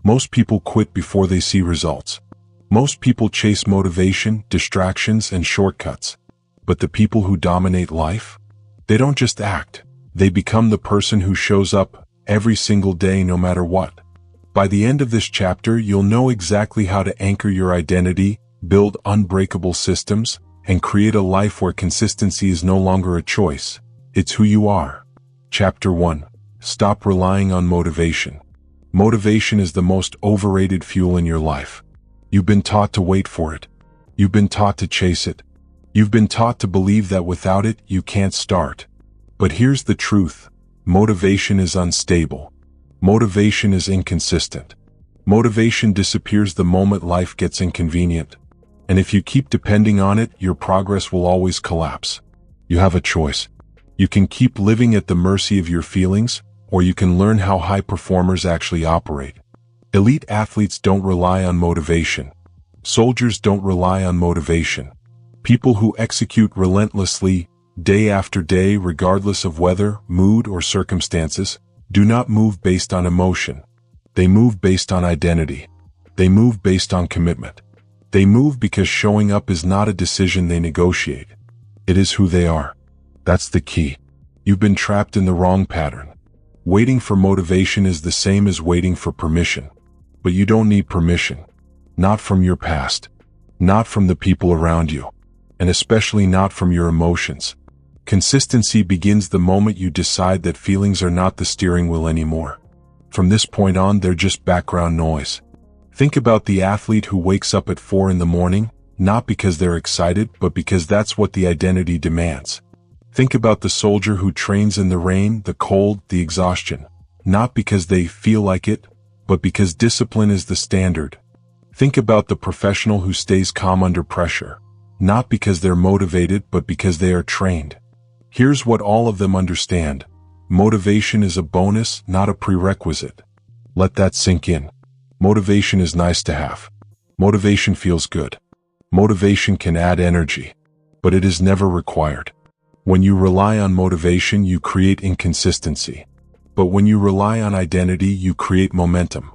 Most people quit before they see results. Most people chase motivation, distractions, and shortcuts. But the people who dominate life? They don't just act. They become the person who shows up every single day no matter what. By the end of this chapter, you'll know exactly how to anchor your identity, build unbreakable systems, and create a life where consistency is no longer a choice. It's who you are. Chapter 1. Stop relying on motivation. Motivation is the most overrated fuel in your life. You've been taught to wait for it. You've been taught to chase it. You've been taught to believe that without it, you can't start. But here's the truth. Motivation is unstable. Motivation is inconsistent. Motivation disappears the moment life gets inconvenient. And if you keep depending on it, your progress will always collapse. You have a choice. You can keep living at the mercy of your feelings, or you can learn how high performers actually operate. Elite athletes don't rely on motivation. Soldiers don't rely on motivation. People who execute relentlessly, day after day, regardless of weather, mood, or circumstances, do not move based on emotion. They move based on identity. They move based on commitment. They move because showing up is not a decision they negotiate. It is who they are. That's the key. You've been trapped in the wrong pattern. Waiting for motivation is the same as waiting for permission. But you don't need permission. Not from your past. Not from the people around you. And especially not from your emotions. Consistency begins the moment you decide that feelings are not the steering wheel anymore. From this point on, they're just background noise. Think about the athlete who wakes up at 4 in the morning, not because they're excited, but because that's what the identity demands. Think about the soldier who trains in the rain, the cold, the exhaustion, not because they feel like it, but because discipline is the standard. Think about the professional who stays calm under pressure, not because they're motivated, but because they are trained. Here's what all of them understand. Motivation is a bonus, not a prerequisite. Let that sink in. Motivation is nice to have. Motivation feels good. Motivation can add energy, but it is never required. When you rely on motivation, you create inconsistency. But when you rely on identity, you create momentum.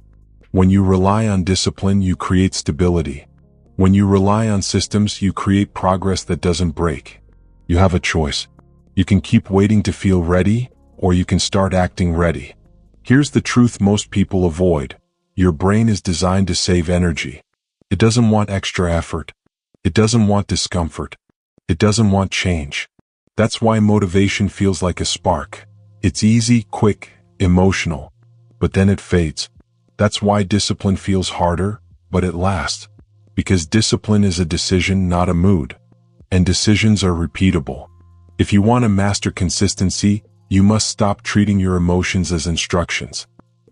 When you rely on discipline, you create stability. When you rely on systems, you create progress that doesn't break. You have a choice. You can keep waiting to feel ready, or you can start acting ready. Here's the truth most people avoid. Your brain is designed to save energy. It doesn't want extra effort. It doesn't want discomfort. It doesn't want change. That's why motivation feels like a spark. It's easy, quick, emotional, but then it fades. That's why discipline feels harder, but it lasts. Because discipline is a decision, not a mood. And decisions are repeatable. If you want to master consistency, you must stop treating your emotions as instructions.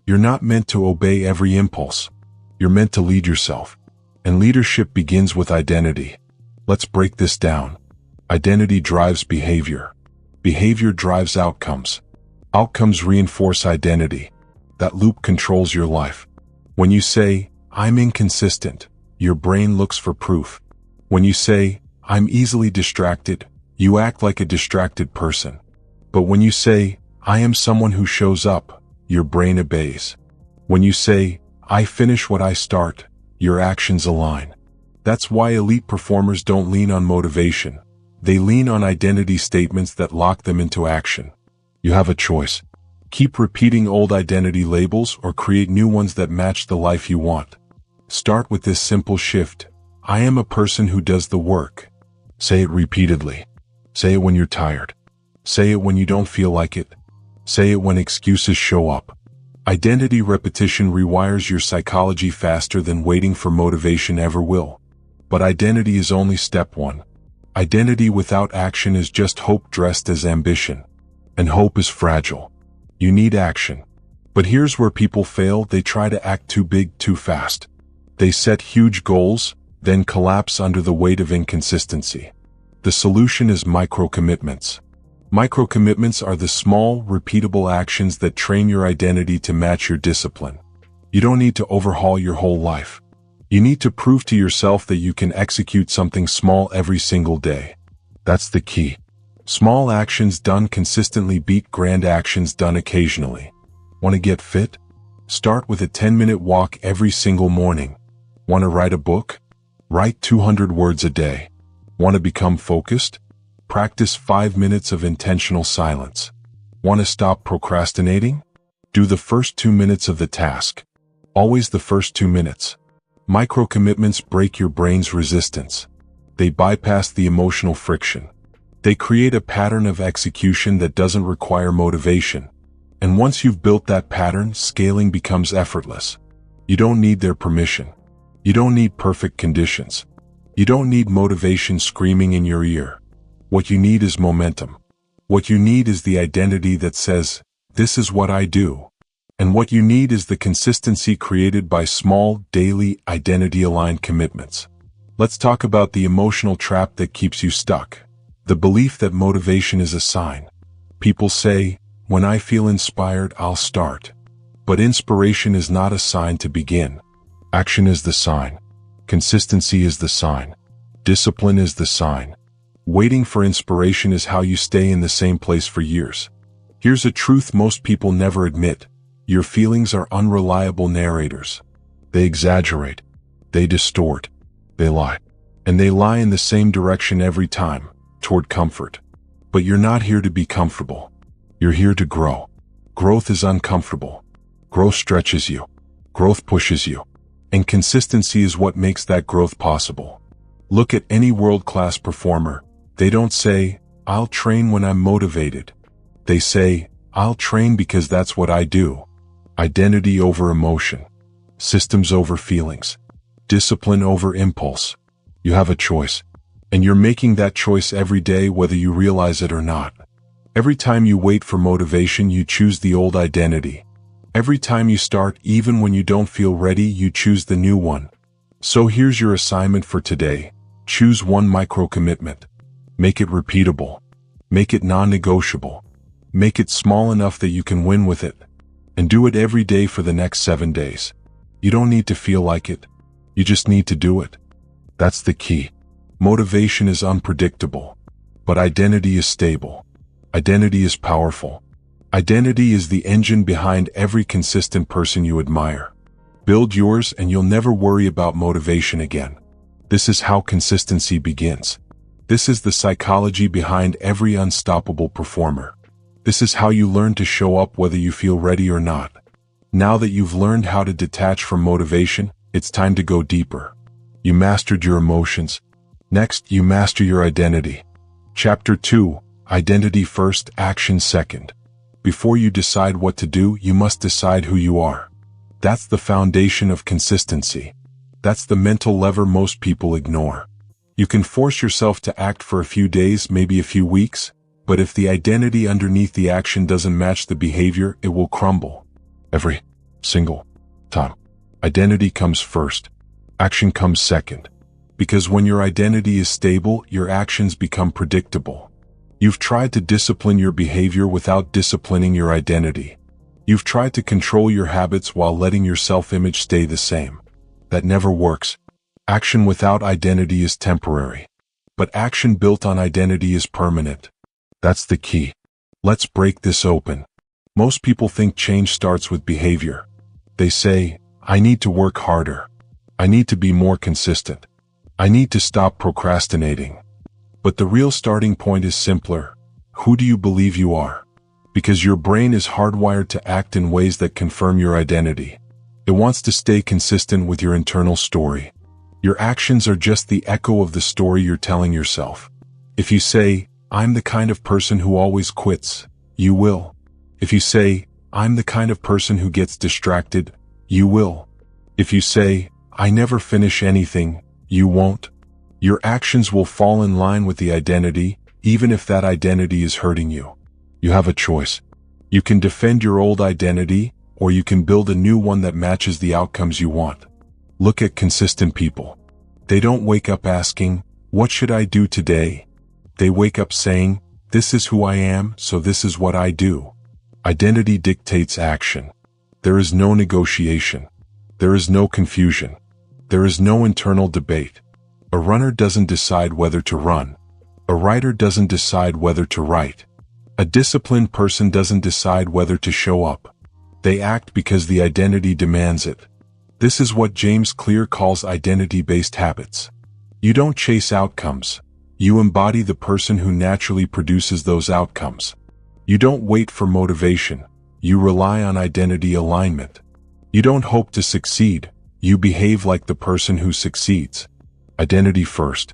You're not meant to obey every impulse. You're meant to lead yourself. And leadership begins with identity. Let's break this down. Identity drives behavior. Behavior drives outcomes. Outcomes reinforce identity. That loop controls your life. When you say, "I'm inconsistent," your brain looks for proof. When you say, "I'm easily distracted," you act like a distracted person. But when you say, "I am someone who shows up," your brain obeys. When you say, "I finish what I start," your actions align. That's why elite performers don't lean on motivation. They lean on identity statements that lock them into action. You have a choice. Keep repeating old identity labels or create new ones that match the life you want. Start with this simple shift. I am a person who does the work. Say it repeatedly. Say it when you're tired. Say it when you don't feel like it. Say it when excuses show up. Identity repetition rewires your psychology faster than waiting for motivation ever will. But identity is only step one. Identity without action is just hope dressed as ambition. And hope is fragile. You need action. But here's where people fail. They try to act too big too fast. They set huge goals, then collapse under the weight of inconsistency. The solution is micro-commitments. Micro-commitments are the small, repeatable actions that train your identity to match your discipline. You don't need to overhaul your whole life. You need to prove to yourself that you can execute something small every single day. That's the key. Small actions done consistently beat grand actions done occasionally. Want to get fit? Start with a 10-minute walk every single morning. Want to write a book? Write 200 words a day. Want to become focused? Practice 5 minutes of intentional silence. Want to stop procrastinating? Do the first 2 minutes of the task. Always the first 2 minutes. Micro-commitments break your brain's resistance. They bypass the emotional friction. They create a pattern of execution that doesn't require motivation. And once you've built that pattern, scaling becomes effortless. You don't need their permission. You don't need perfect conditions. You don't need motivation screaming in your ear. What you need is momentum. What you need is the identity that says, "This is what I do." And what you need is the consistency created by small, daily, identity-aligned commitments. Let's talk about the emotional trap that keeps you stuck. The belief that motivation is a sign. People say, "When I feel inspired, I'll start." But inspiration is not a sign to begin. Action is the sign. Consistency is the sign. Discipline is the sign. Waiting for inspiration is how you stay in the same place for years. Here's a truth most people never admit. Your feelings are unreliable narrators. They exaggerate. They distort. They lie. And they lie in the same direction every time, toward comfort. But you're not here to be comfortable. You're here to grow. Growth is uncomfortable. Growth stretches you. Growth pushes you. And consistency is what makes that growth possible. Look at any world-class performer. They don't say, "I'll train when I'm motivated." They say, "I'll train because that's what I do." Identity over emotion. Systems over feelings. Discipline over impulse. You have a choice. And you're making that choice every day whether you realize it or not. Every time you wait for motivation, you choose the old identity. Every time you start, even when you don't feel ready, you choose the new one. So here's your assignment for today. Choose one micro-commitment. Make it repeatable. Make it non-negotiable. Make it small enough that you can win with it. And do it every day for the next 7 days. You don't need to feel like it. You just need to do it. That's the key. Motivation is unpredictable. But identity is stable. Identity is powerful. Identity is the engine behind every consistent person you admire. Build yours and you'll never worry about motivation again. This is how consistency begins. This is the psychology behind every unstoppable performer. This is how you learn to show up whether you feel ready or not. Now that you've learned how to detach from motivation, it's time to go deeper. You mastered your emotions. Next, you master your identity. Chapter 2, Identity First, Action Second. Before you decide what to do, you must decide who you are. That's the foundation of consistency. That's the mental lever most people ignore. You can force yourself to act for a few days, maybe a few weeks, but if the identity underneath the action doesn't match the behavior, it will crumble. Every single time. Identity comes first. Action comes second. Because when your identity is stable, your actions become predictable. You've tried to discipline your behavior without disciplining your identity. You've tried to control your habits while letting your self-image stay the same. That never works. Action without identity is temporary. But action built on identity is permanent. That's the key. Let's break this open. Most people think change starts with behavior. They say, "I need to work harder. I need to be more consistent. I need to stop procrastinating." But the real starting point is simpler. Who do you believe you are? Because your brain is hardwired to act in ways that confirm your identity. It wants to stay consistent with your internal story. Your actions are just the echo of the story you're telling yourself. If you say, "I'm the kind of person who always quits," you will. If you say, "I'm the kind of person who gets distracted," you will. If you say, "I never finish anything," you won't. Your actions will fall in line with the identity, even if that identity is hurting you. You have a choice. You can defend your old identity, or you can build a new one that matches the outcomes you want. Look at consistent people. They don't wake up asking, "What should I do today?" They wake up saying, "This is who I am, so this is what I do." Identity dictates action. There is no negotiation. There is no confusion. There is no internal debate. A runner doesn't decide whether to run. A writer doesn't decide whether to write. A disciplined person doesn't decide whether to show up. They act because the identity demands it. This is what James Clear calls identity-based habits. You don't chase outcomes. You embody the person who naturally produces those outcomes. You don't wait for motivation. You rely on identity alignment. You don't hope to succeed. You behave like the person who succeeds. Identity first,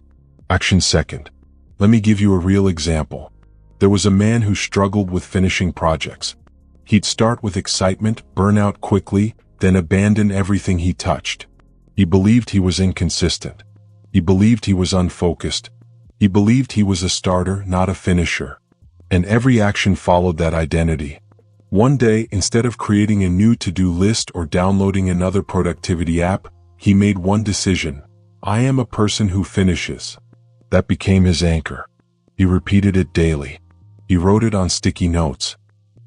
action second. Let me give you a real example. There was a man who struggled with finishing projects. He'd start with excitement, burn out quickly, then abandon everything he touched. He believed he was inconsistent. He believed he was unfocused. He believed he was a starter, not a finisher. And every action followed that identity. One day, instead of creating a new to-do list or downloading another productivity app, he made one decision. I am a person who finishes. That became his anchor. He repeated it daily. He wrote it on sticky notes.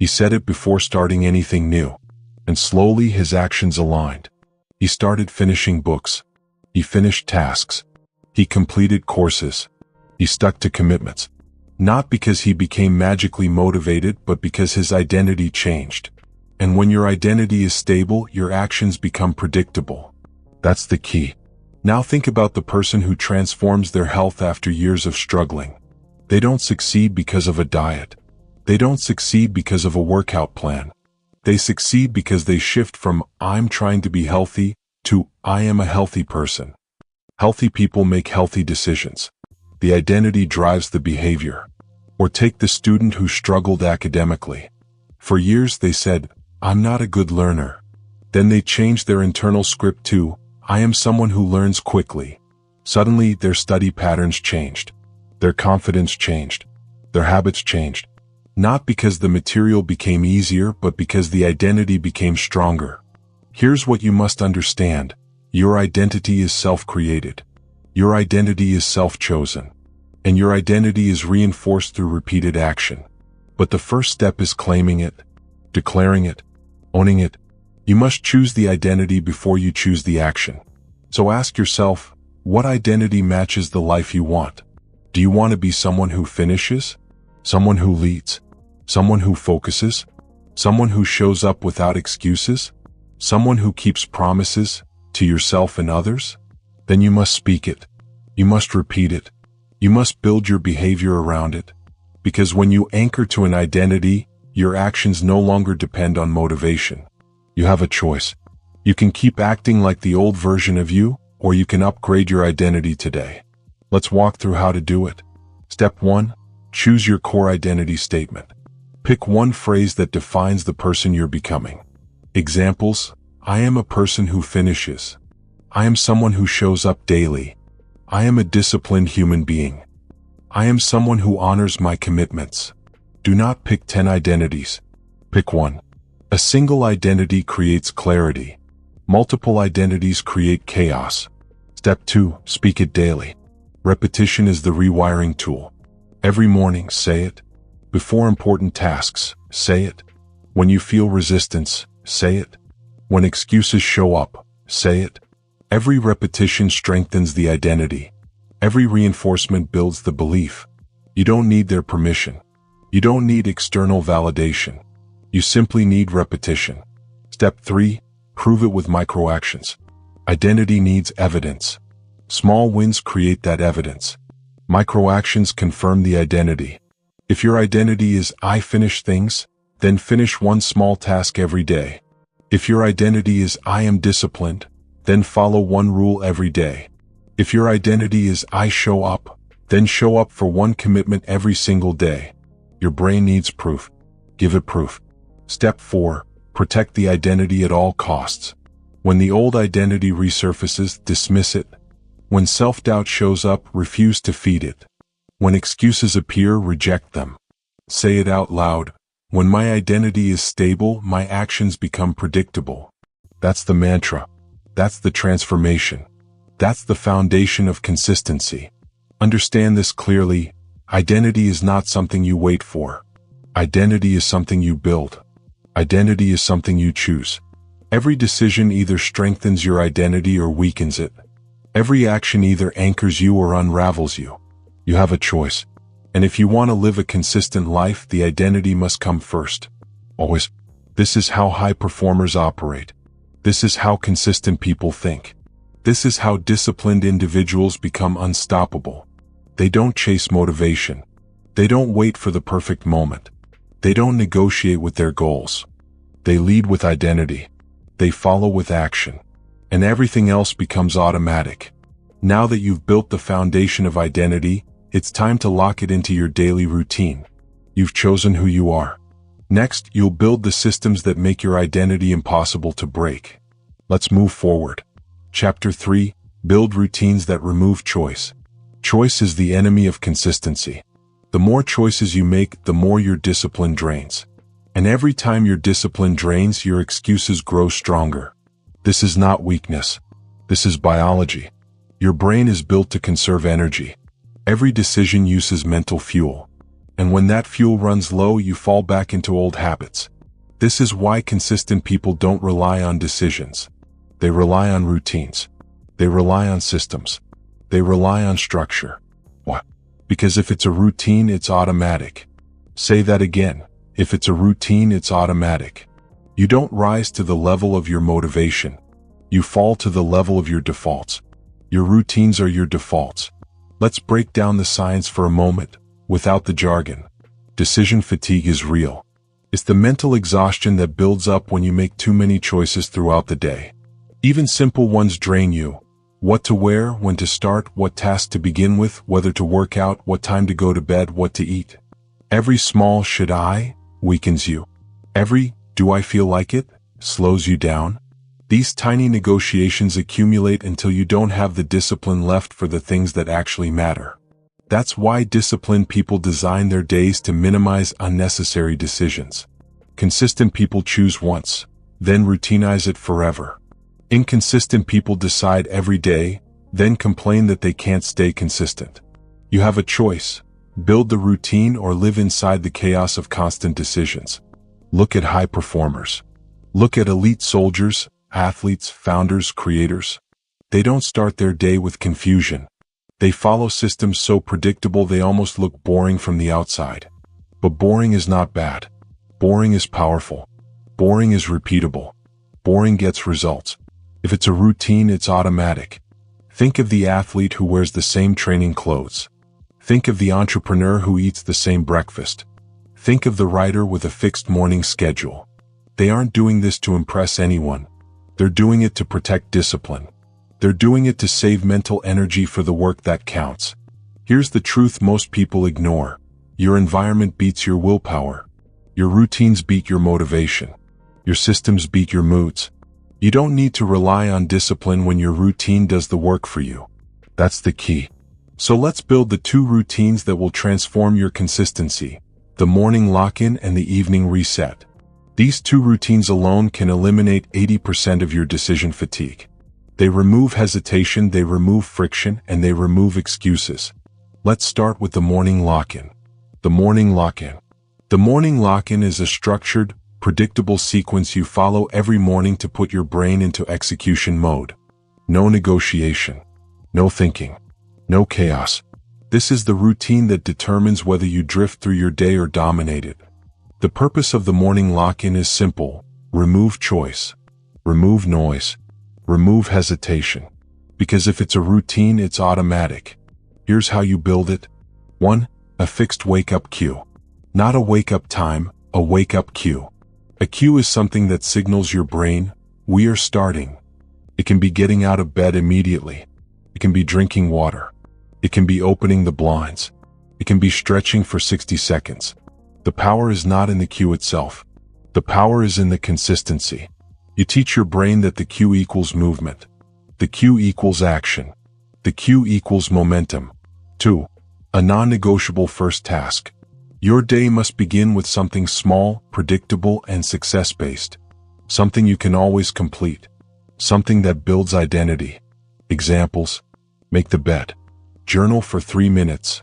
He said it before starting anything new. And slowly his actions aligned. He started finishing books. He finished tasks. He completed courses. He stuck to commitments. Not because he became magically motivated, but because his identity changed. And when your identity is stable, your actions become predictable. That's the key. Now think about the person who transforms their health after years of struggling. They don't succeed because of a diet. They don't succeed because of a workout plan. They succeed because they shift from I'm trying to be healthy to I am a healthy person. Healthy people make healthy decisions. The identity drives the behavior. Or take the student who struggled academically. For years they said, I'm not a good learner. Then they changed their internal script to, I am someone who learns quickly. Suddenly their study patterns changed. Their confidence changed. Their habits changed. Not because the material became easier, but because the identity became stronger. Here's what you must understand. Your identity is self-created. Your identity is self-chosen. And your identity is reinforced through repeated action. But the first step is claiming it, declaring it, owning it. You must choose the identity before you choose the action. So ask yourself, what identity matches the life you want? Do you want to be someone who finishes? Someone who leads? Someone who focuses? Someone who shows up without excuses? Someone who keeps promises to yourself and others? Then you must speak it. You must repeat it. You must build your behavior around it. Because when you anchor to an identity, your actions no longer depend on motivation. You have a choice. You can keep acting like the old version of you, or you can upgrade your identity today. Let's walk through how to do it. Step 1. Choose your core identity statement. Pick one phrase that defines the person you're becoming. Examples: I am a person who finishes. I am someone who shows up daily. I am a disciplined human being. I am someone who honors my commitments. Do not pick 10 identities. Pick one. A single identity creates clarity. Multiple identities create chaos. Step 2. Speak it daily. Repetition is the rewiring tool. Every morning, say it. Before important tasks, say it. When you feel resistance, say it. When excuses show up, say it. Every repetition strengthens the identity. Every reinforcement builds the belief. You don't need their permission. You don't need external validation. You simply need repetition. Step 3. Prove it with microactions. Identity needs evidence. Small wins create that evidence. Microactions confirm the identity. If your identity is I finish things, then finish one small task every day. If your identity is I am disciplined, then follow one rule every day. If your identity is I show up, then show up for one commitment every single day. Your brain needs proof. Give it proof. Step 4. Protect the identity at all costs. When the old identity resurfaces, dismiss it. When self-doubt shows up, refuse to feed it. When excuses appear, reject them. Say it out loud. When my identity is stable, my actions become predictable. That's the mantra. That's the transformation. That's the foundation of consistency. Understand this clearly. Identity is not something you wait for. Identity is something you build. Identity is something you choose. Every decision either strengthens your identity or weakens it. Every action either anchors you or unravels you. You have a choice. And if you want to live a consistent life, the identity must come first. Always. This is how high performers operate. This is how consistent people think. This is how disciplined individuals become unstoppable. They don't chase motivation. They don't wait for the perfect moment. They don't negotiate with their goals. They lead with identity. They follow with action. And everything else becomes automatic. Now that you've built the foundation of identity, it's time to lock it into your daily routine. You've chosen who you are. Next, you'll build the systems that make your identity impossible to break. Let's move forward. Chapter 3: Build routines that remove choice. Choice is the enemy of consistency. The more choices you make, the more your discipline drains. And every time your discipline drains, your excuses grow stronger. This is not weakness. This is biology. Your brain is built to conserve energy. Every decision uses mental fuel. And when that fuel runs low, you fall back into old habits. This is why consistent people don't rely on decisions. They rely on routines. They rely on systems. They rely on structure. Why? Because if it's a routine, it's automatic. Say that again. If it's a routine, it's automatic. You don't rise to the level of your motivation. You fall to the level of your defaults. Your routines are your defaults. Let's break down the science for a moment, without the jargon. Decision fatigue is real. It's the mental exhaustion that builds up when you make too many choices throughout the day. Even simple ones drain you. What to wear, when to start, what task to begin with, whether to work out, what time to go to bed, what to eat. Every small "should I" weakens you. Every "do I feel like it" slows you down. These tiny negotiations accumulate until you don't have the discipline left for the things that actually matter. That's why disciplined people design their days to minimize unnecessary decisions. Consistent people choose once, then routinize it forever. Inconsistent people decide every day, then complain that they can't stay consistent. You have a choice: build the routine or live inside the chaos of constant decisions. Look at high performers. Look at elite soldiers, athletes, founders, creators. They don't start their day with confusion. They follow systems so predictable they almost look boring from the outside. But boring is not bad. Boring is powerful. Boring is repeatable. Boring gets results. If it's a routine, it's automatic. Think of the athlete who wears the same training clothes. Think of the entrepreneur who eats the same breakfast. Think of the writer with a fixed morning schedule. They aren't doing this to impress anyone. They're doing it to protect discipline. They're doing it to save mental energy for the work that counts. Here's the truth most people ignore. Your environment beats your willpower. Your routines beat your motivation. Your systems beat your moods. You don't need to rely on discipline when your routine does the work for you. That's the key. So let's build the two routines that will transform your consistency: the morning lock-in and the evening reset. These two routines alone can eliminate 80% of your decision fatigue. They remove hesitation, they remove friction, and they remove excuses. Let's start with the morning lock-in. The morning lock-in. The morning lock-in is a structured, predictable sequence you follow every morning to put your brain into execution mode. No negotiation. No thinking. No chaos. This is the routine that determines whether you drift through your day or dominate it. The purpose of the morning lock-in is simple: remove choice. Remove noise. Remove hesitation. Because if it's a routine, it's automatic. Here's how you build it. 1. A fixed wake-up cue. Not a wake-up time, a wake-up cue. A cue is something that signals your brain, we are starting. It can be getting out of bed immediately. It can be drinking water. It can be opening the blinds. It can be stretching for 60 seconds. The power is not in the cue itself. The power is in the consistency. You teach your brain that the cue equals movement. The cue equals action. The cue equals momentum. 2. A non-negotiable first task. Your day must begin with something small, predictable, and success-based. Something you can always complete. Something that builds identity. Examples: make the bed. Journal for 3 minutes.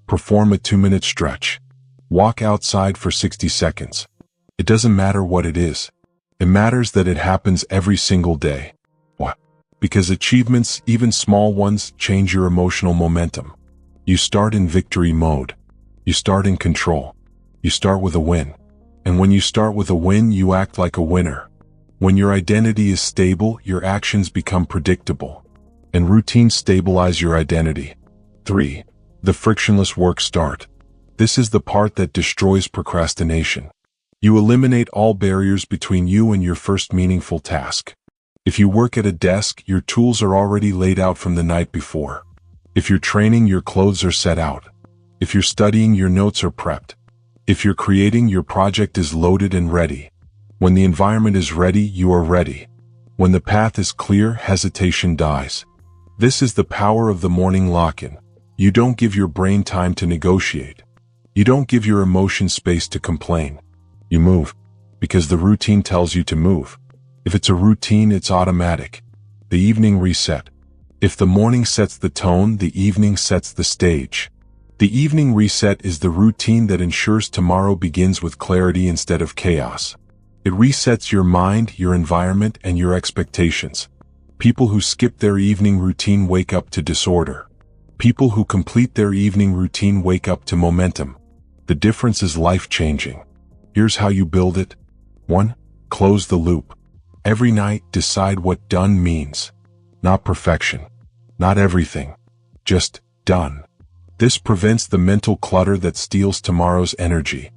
Perform a 2-minute stretch. Walk outside for 60 seconds. It doesn't matter what it is. It matters that it happens every single day. Why? Because achievements, even small ones, change your emotional momentum. You start in victory mode. You start in control. You start with a win. And when you start with a win, you act like a winner. When your identity is stable, your actions become predictable. And routines stabilize your identity. 3. The frictionless work start. This is the part that destroys procrastination. You eliminate all barriers between you and your first meaningful task. If you work at a desk, your tools are already laid out from the night before. If you're training, your clothes are set out. If you're studying, your notes are prepped. If you're creating, your project is loaded and ready. When the environment is ready, you are ready. When the path is clear, hesitation dies. This is the power of the morning lock-in. You don't give your brain time to negotiate. You don't give your emotions space to complain. You move, because the routine tells you to move. If it's a routine, it's automatic. The evening reset. If the morning sets the tone, the evening sets the stage. The evening reset is the routine that ensures tomorrow begins with clarity instead of chaos. It resets your mind, your environment, and your expectations. People who skip their evening routine wake up to disorder. People who complete their evening routine wake up to momentum. The difference is life-changing. Here's how you build it. 1. Close the loop. Every night, decide what done means. Not perfection. Not everything. Just done. This prevents the mental clutter that steals tomorrow's energy.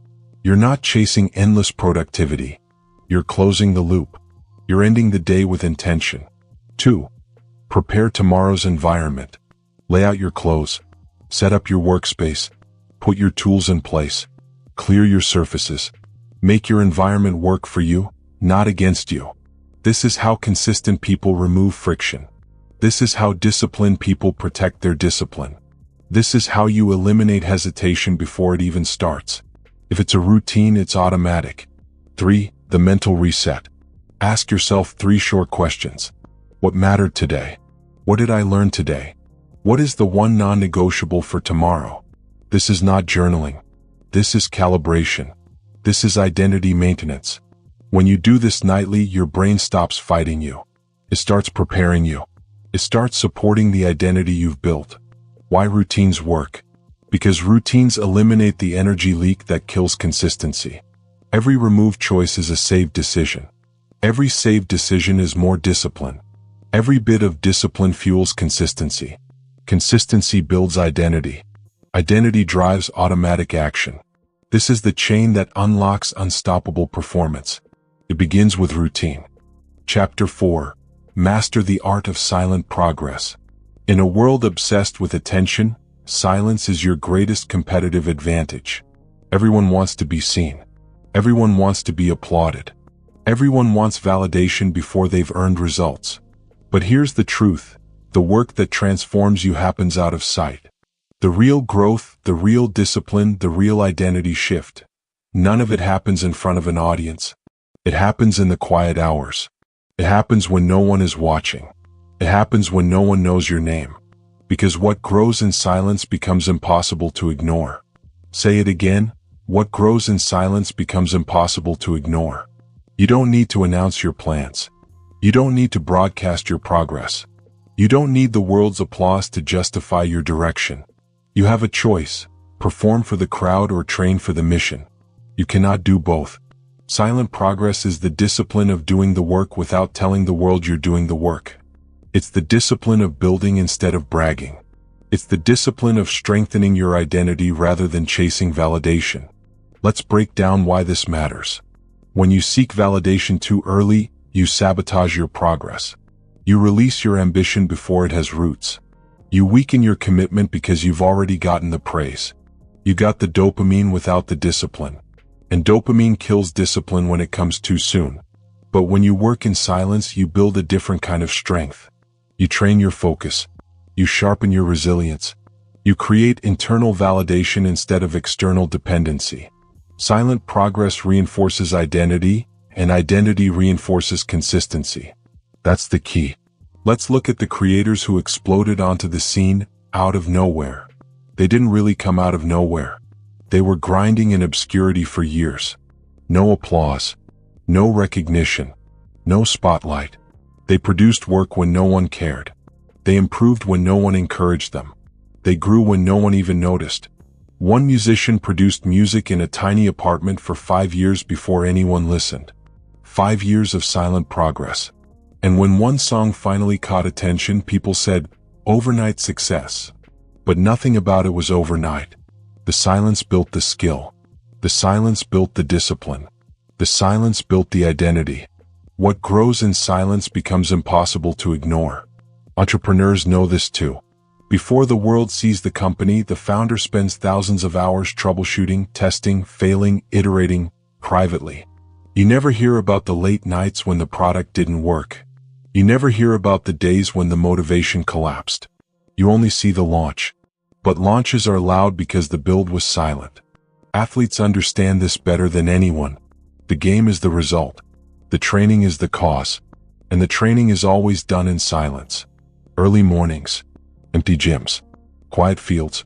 You're not chasing endless productivity. You're closing the loop. You're ending the day with intention. 2. Prepare tomorrow's environment. Lay out your clothes. Set up your workspace. Put your tools in place. Clear your surfaces. Make your environment work for you, not against you. This is how consistent people remove friction. This is how disciplined people protect their discipline. This is how you eliminate hesitation before it even starts. If it's a routine, it's automatic. 3. The mental reset. Ask yourself 3 short questions. What mattered today? What did I learn today? What is the one non-negotiable for tomorrow? This is not journaling. This is calibration. This is identity maintenance. When you do this nightly, your brain stops fighting you. It starts preparing you. It starts supporting the identity you've built. Why routines work? Because routines eliminate the energy leak that kills consistency. Every removed choice is a saved decision. Every saved decision is more discipline. Every bit of discipline fuels consistency. Consistency builds identity. Identity drives automatic action. This is the chain that unlocks unstoppable performance. It begins with routine. Chapter 4. Master the art of silent progress. In a world obsessed with attention, silence is your greatest competitive advantage. Everyone wants to be seen. Everyone wants to be applauded. Everyone wants validation before they've earned results. But here's the truth. The work that transforms you happens out of sight. The real growth, the real discipline, the real identity shift. None of it happens in front of an audience. It happens in the quiet hours. It happens when no one is watching. It happens when no one knows your name. Because what grows in silence becomes impossible to ignore. Say it again. What grows in silence becomes impossible to ignore. You don't need to announce your plans. You don't need to broadcast your progress. You don't need the world's applause to justify your direction. You have a choice. Perform for the crowd or train for the mission. You cannot do both. Silent progress is the discipline of doing the work without telling the world you're doing the work. It's the discipline of building instead of bragging. It's the discipline of strengthening your identity rather than chasing validation. Let's break down why this matters. When you seek validation too early, you sabotage your progress. You release your ambition before it has roots. You weaken your commitment because you've already gotten the praise. You got the dopamine without the discipline. And dopamine kills discipline when it comes too soon. But when you work in silence, you build a different kind of strength. You train your focus. You sharpen your resilience. You create internal validation instead of external dependency. Silent progress reinforces identity, and identity reinforces consistency. That's the key. Let's look at the creators who exploded onto the scene out of nowhere. They didn't really come out of nowhere. They were grinding in obscurity for years. No applause. No recognition. No spotlight. They produced work when no one cared. They improved when no one encouraged them. They grew when no one even noticed. One musician produced music in a tiny apartment for 5 years before anyone listened. 5 years of silent progress. And when one song finally caught attention, people said, overnight success. But nothing about it was overnight. The silence built the skill. The silence built the discipline. The silence built the identity. What grows in silence becomes impossible to ignore. Entrepreneurs know this too. Before the world sees the company, the founder spends thousands of hours troubleshooting, testing, failing, iterating, privately. You never hear about the late nights when the product didn't work. You never hear about the days when the motivation collapsed. You only see the launch. But launches are loud because the build was silent. Athletes understand this better than anyone. The game is the result. The training is the cause. And the training is always done in silence. Early mornings. Empty gyms. Quiet fields.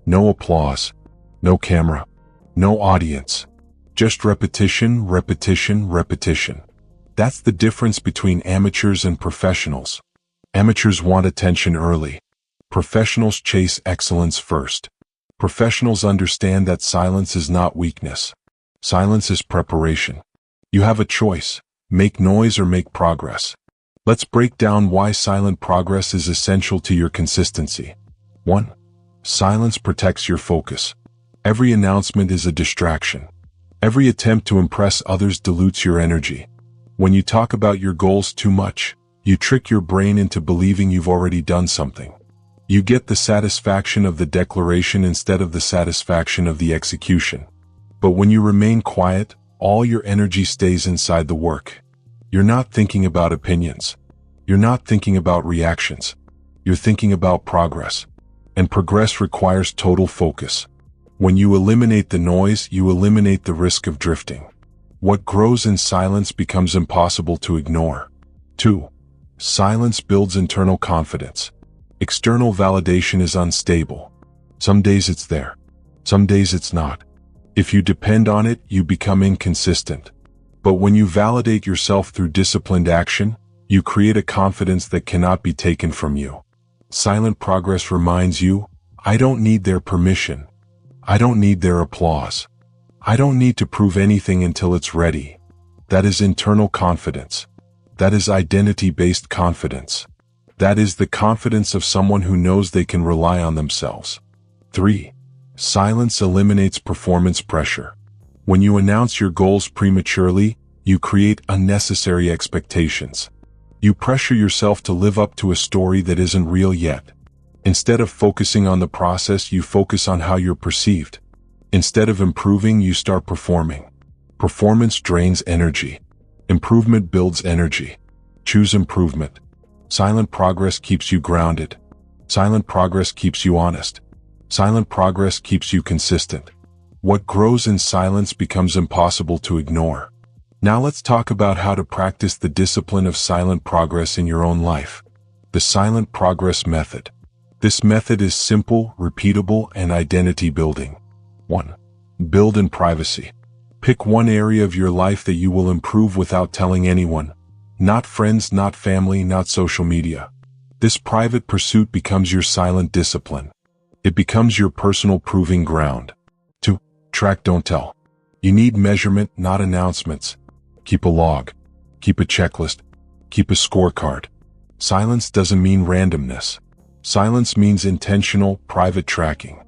No applause. No camera. No audience. Just repetition, repetition, repetition. That's the difference between amateurs and professionals. Amateurs want attention early. Professionals chase excellence first. Professionals understand that silence is not weakness. Silence is preparation. You have a choice: make noise or make progress. Let's break down why silent progress is essential to your consistency. 1. Silence protects your focus. Every announcement is a distraction. Every attempt to impress others dilutes your energy. When you talk about your goals too much, you trick your brain into believing you've already done something. You get the satisfaction of the declaration instead of the satisfaction of the execution. But when you remain quiet, all your energy stays inside the work. You're not thinking about opinions. You're not thinking about reactions. You're thinking about progress. And progress requires total focus. When you eliminate the noise, you eliminate the risk of drifting. What grows in silence becomes impossible to ignore. 2. Silence builds internal confidence. External validation is unstable. Some days it's there. Some days it's not. If you depend on it, you become inconsistent. But when you validate yourself through disciplined action, you create a confidence that cannot be taken from you. Silent progress reminds you, I don't need their permission. I don't need their applause. I don't need to prove anything until it's ready. That is internal confidence. That is identity-based confidence. That is the confidence of someone who knows they can rely on themselves. 3. Silence eliminates performance pressure. When you announce your goals prematurely, you create unnecessary expectations. You pressure yourself to live up to a story that isn't real yet. Instead of focusing on the process, you focus on how you're perceived. Instead of improving, you start performing. Performance drains energy. Improvement builds energy. Choose improvement. Silent progress keeps you grounded. Silent progress keeps you honest. Silent progress keeps you consistent. What grows in silence becomes impossible to ignore. Now let's talk about how to practice the discipline of silent progress in your own life. The silent progress method. This method is simple, repeatable, and identity building. 1. Build in privacy. Pick one area of your life that you will improve without telling anyone. Not friends, not family, not social media. This private pursuit becomes your silent discipline. It becomes your personal proving ground. 2. Track, don't tell. You need measurement, not announcements. Keep a log. Keep a checklist. Keep a scorecard. Silence doesn't mean randomness. Silence means intentional, private tracking.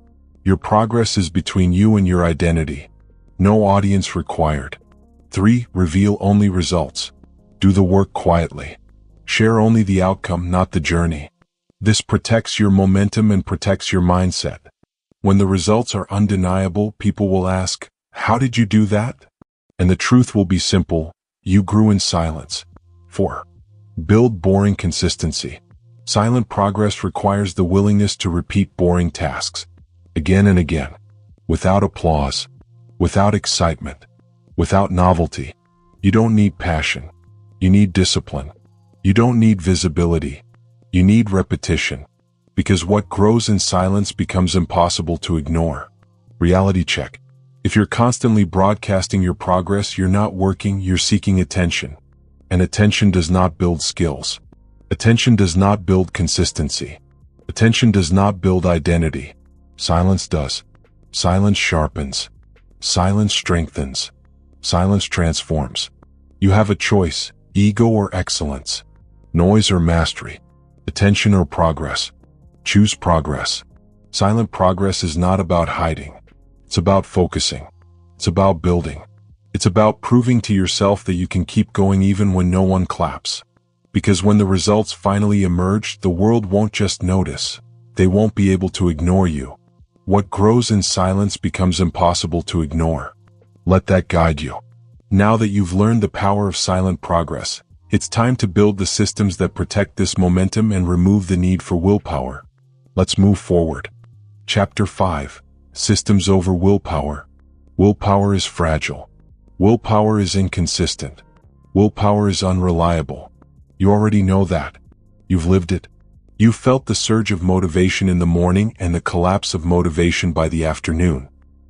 Your progress is between you and your identity. No audience required. 3. Reveal only results. Do the work quietly. Share only the outcome, not the journey. This protects your momentum and protects your mindset. When the results are undeniable, people will ask, how did you do that? And the truth will be simple, you grew in silence. 4. Build boring consistency. Silent progress requires the willingness to repeat boring tasks, again and again, without applause, without excitement, without novelty. You don't need passion. You need discipline. You don't need visibility. You need repetition. Because what grows in silence becomes impossible to ignore. Reality check. If you're constantly broadcasting your progress, you're not working, you're seeking attention. And attention does not build skills. Attention does not build consistency. Attention does not build identity. Silence does. Silence sharpens. Silence strengthens. Silence transforms. You have a choice, ego or excellence, noise or mastery, attention or progress. Choose progress. Silent progress is not about hiding. It's about focusing. It's about building. It's about proving to yourself that you can keep going even when no one claps. Because when the results finally emerge, the world won't just notice. They won't be able to ignore you. What grows in silence becomes impossible to ignore. Let that guide you. Now that you've learned the power of silent progress, it's time to build the systems that protect this momentum and remove the need for willpower. Let's move forward. Chapter 5. Systems over willpower. Willpower is fragile. Willpower is inconsistent. Willpower is unreliable. You already know that. You've lived it. You've felt the surge of motivation in the morning and the collapse of motivation by the afternoon.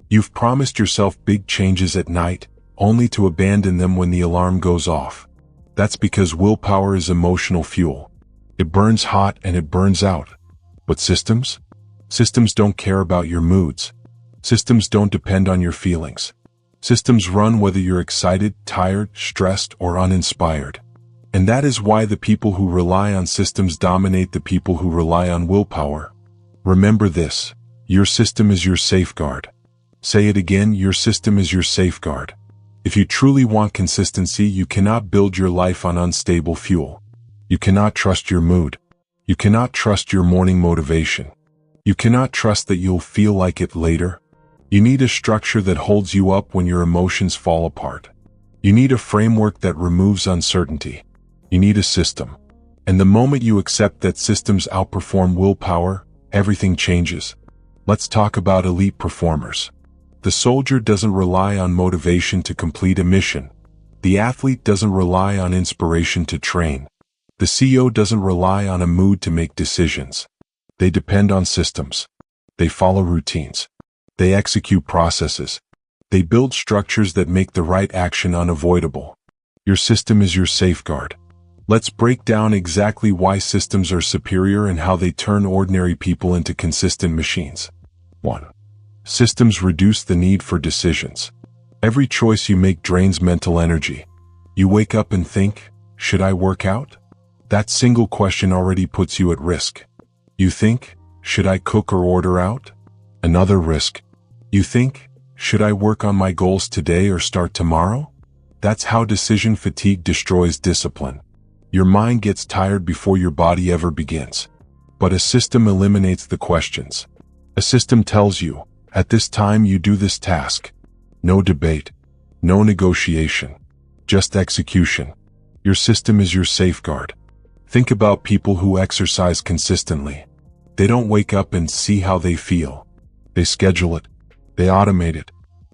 You've promised yourself big changes at night, only to abandon them when the alarm goes off. That's because willpower is emotional fuel. It burns hot and it burns out. But systems? Systems don't care about your moods. Systems don't depend on your feelings. Systems run whether you're excited, tired, stressed, or uninspired. And that is why the people who rely on systems dominate the people who rely on willpower. Remember this: your system is your safeguard. Say it again: your system is your safeguard. If you truly want consistency, you cannot build your life on unstable fuel. You cannot trust your mood. You cannot trust your morning motivation. You cannot trust that you'll feel like it later. You need a structure that holds you up when your emotions fall apart. You need a framework that removes uncertainty. You need a system. And the moment you accept that systems outperform willpower, everything changes. Let's talk about elite performers. The soldier doesn't rely on motivation to complete a mission. The athlete doesn't rely on inspiration to train. The CEO doesn't rely on a mood to make decisions. They depend on systems. They follow routines. They execute processes. They build structures that make the right action unavoidable. Your system is your safeguard. Let's break down exactly why systems are superior and how they turn ordinary people into consistent machines. 1. Systems reduce the need for decisions. Every choice you make drains mental energy. You wake up and think, should I work out? That single question already puts you at risk. You think, should I cook or order out? Another risk. You think, should I work on my goals today or start tomorrow? That's how decision fatigue destroys discipline. Your mind gets tired before your body ever begins. But a system eliminates the questions. A system tells you, at this time you do this task. No debate. No negotiation. Just execution. Your system is your safeguard. Think about people who exercise consistently. They don't wake up and see how they feel. They schedule it. They automate it.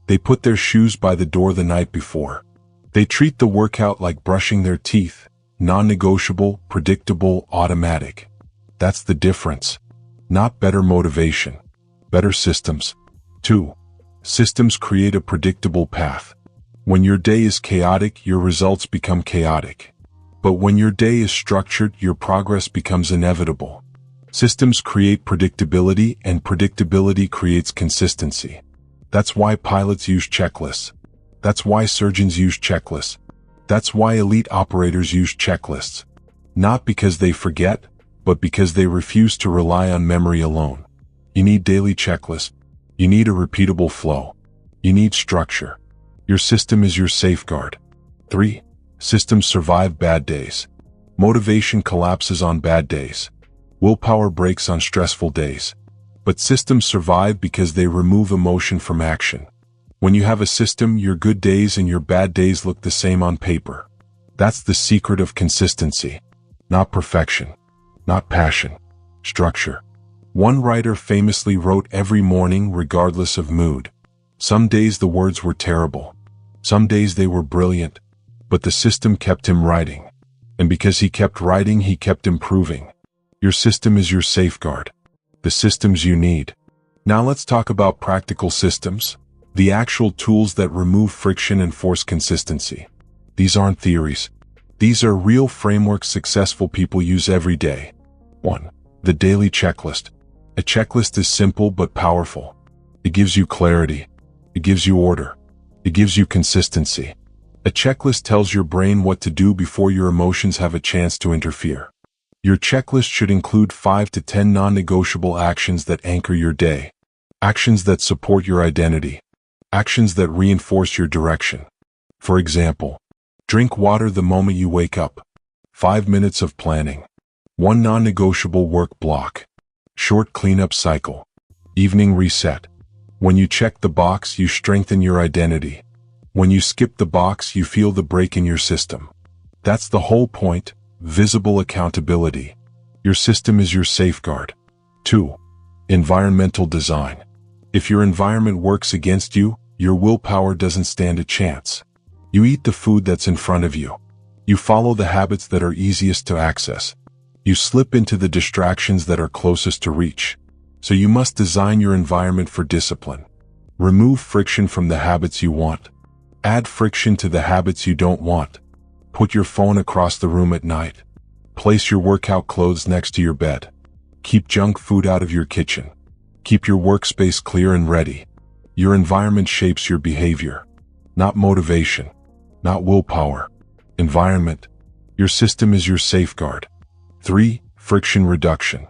They put their shoes by the door the night before. They treat the workout like brushing their teeth. Non-negotiable, predictable, automatic. That's the difference. Not better motivation. Better systems. 2. Systems create a predictable path. When your day is chaotic, your results become chaotic. But when your day is structured, your progress becomes inevitable. Systems create predictability, and predictability creates consistency. That's why pilots use checklists. That's why surgeons use checklists. That's why elite operators use checklists. Not because they forget, but because they refuse to rely on memory alone. You need daily checklists. You need a repeatable flow. You need structure. Your system is your safeguard. 3. Systems survive bad days. Motivation collapses on bad days. Willpower breaks on stressful days. But systems survive because they remove emotion from action. When you have a system, your good days and your bad days look the same on paper. That's the secret of consistency. Not perfection. Not passion. Structure. One writer famously wrote every morning regardless of mood. Some days the words were terrible. Some days they were brilliant. But the system kept him writing. And because he kept writing, he kept improving. Your system is your safeguard. The systems you need. Now let's talk about practical systems. The actual tools that remove friction and force consistency. These aren't theories. These are real frameworks successful people use every day. 1. The daily checklist. A checklist is simple but powerful. It gives you clarity. It gives you order. It gives you consistency. A checklist tells your brain what to do before your emotions have a chance to interfere. Your checklist should include 5 to 10 non-negotiable actions that anchor your day. Actions that support your identity. Actions that reinforce your direction. For example, drink water the moment you wake up. 5 minutes of planning. 1 non-negotiable work block. Short cleanup cycle. Evening reset. When you check the box, you strengthen your identity. When you skip the box, you feel the break in your system. That's the whole point. Visible accountability. Your system is your safeguard. 2. Environmental design. If your environment works against you, your willpower doesn't stand a chance. You eat the food that's in front of you. You follow the habits that are easiest to access. You slip into the distractions that are closest to reach. So you must design your environment for discipline. Remove friction from the habits you want. Add friction to the habits you don't want. Put your phone across the room at night. Place your workout clothes next to your bed. Keep junk food out of your kitchen. Keep your workspace clear and ready. Your environment shapes your behavior. Not motivation. Not willpower. Environment. Your system is your safeguard. 3. Friction reduction.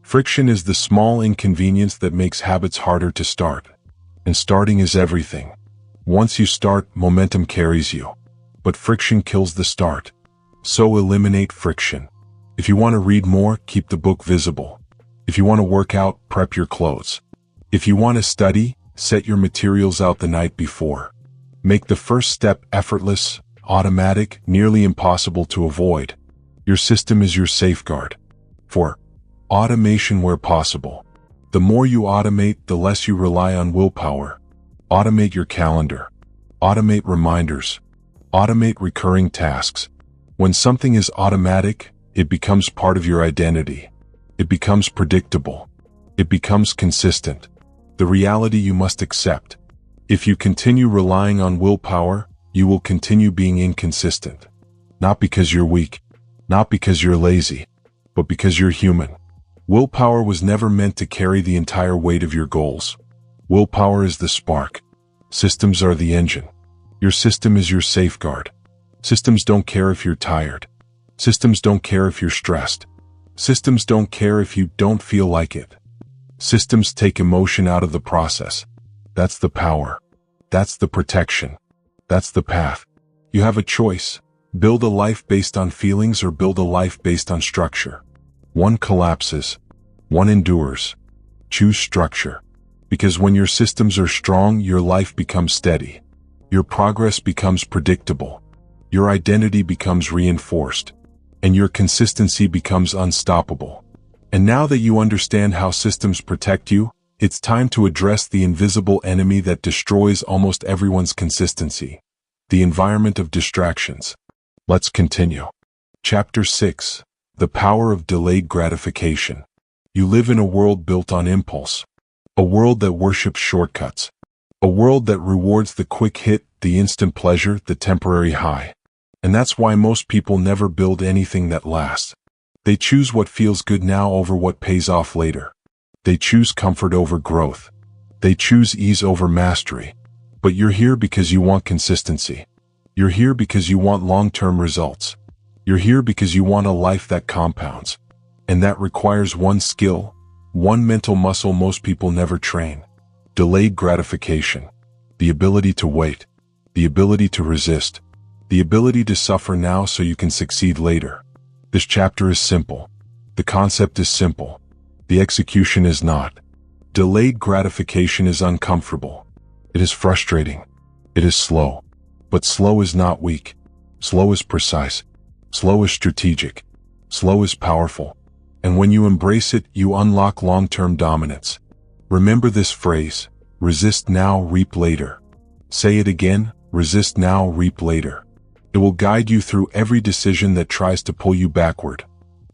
Friction is the small inconvenience that makes habits harder to start. And starting is everything. Once you start, momentum carries you. But friction kills the start. So eliminate friction. If you want to read more, keep the book visible. If you want to work out, prep your clothes. If you want to study, set your materials out the night before. Make the first step effortless, automatic, nearly impossible to avoid. Your system is your safeguard. 4. Automation where possible. The more you automate, the less you rely on willpower. Automate your calendar. Automate reminders. Automate recurring tasks. When something is automatic, it becomes part of your identity. It becomes predictable. It becomes consistent. The reality you must accept. If you continue relying on willpower, you will continue being inconsistent. Not because you're weak, not because you're lazy, but because you're human. Willpower was never meant to carry the entire weight of your goals. Willpower is the spark. Systems are the engine. Your system is your safeguard. Systems don't care if you're tired. Systems don't care if you're stressed. Systems don't care if you don't feel like it. Systems take emotion out of the process. That's the power. That's the protection. That's the path. You have a choice. Build a life based on feelings or build a life based on structure. One collapses. One endures. Choose structure. Because when your systems are strong, your life becomes steady. Your progress becomes predictable. Your identity becomes reinforced. And your consistency becomes unstoppable. And now that you understand how systems protect you, it's time to address the invisible enemy that destroys almost everyone's consistency. The environment of distractions. Let's continue. Chapter 6. The power of delayed gratification. You live in a world built on impulse. A world that worships shortcuts. A world that rewards the quick hit, the instant pleasure, the temporary high. And that's why most people never build anything that lasts. They choose what feels good now over what pays off later. They choose comfort over growth. They choose ease over mastery. But you're here because you want consistency. You're here because you want long-term results. You're here because you want a life that compounds. And that requires one skill, one mental muscle most people never train. Delayed gratification. The ability to wait. The ability to resist. The ability to suffer now so you can succeed later. This chapter is simple. The concept is simple. The execution is not. Delayed gratification is uncomfortable. It is frustrating. It is slow. But slow is not weak. Slow is precise. Slow is strategic. Slow is powerful. And when you embrace it, you unlock long-term dominance. Remember this phrase, resist now, reap later. Say it again, resist now, reap later. It will guide you through every decision that tries to pull you backward.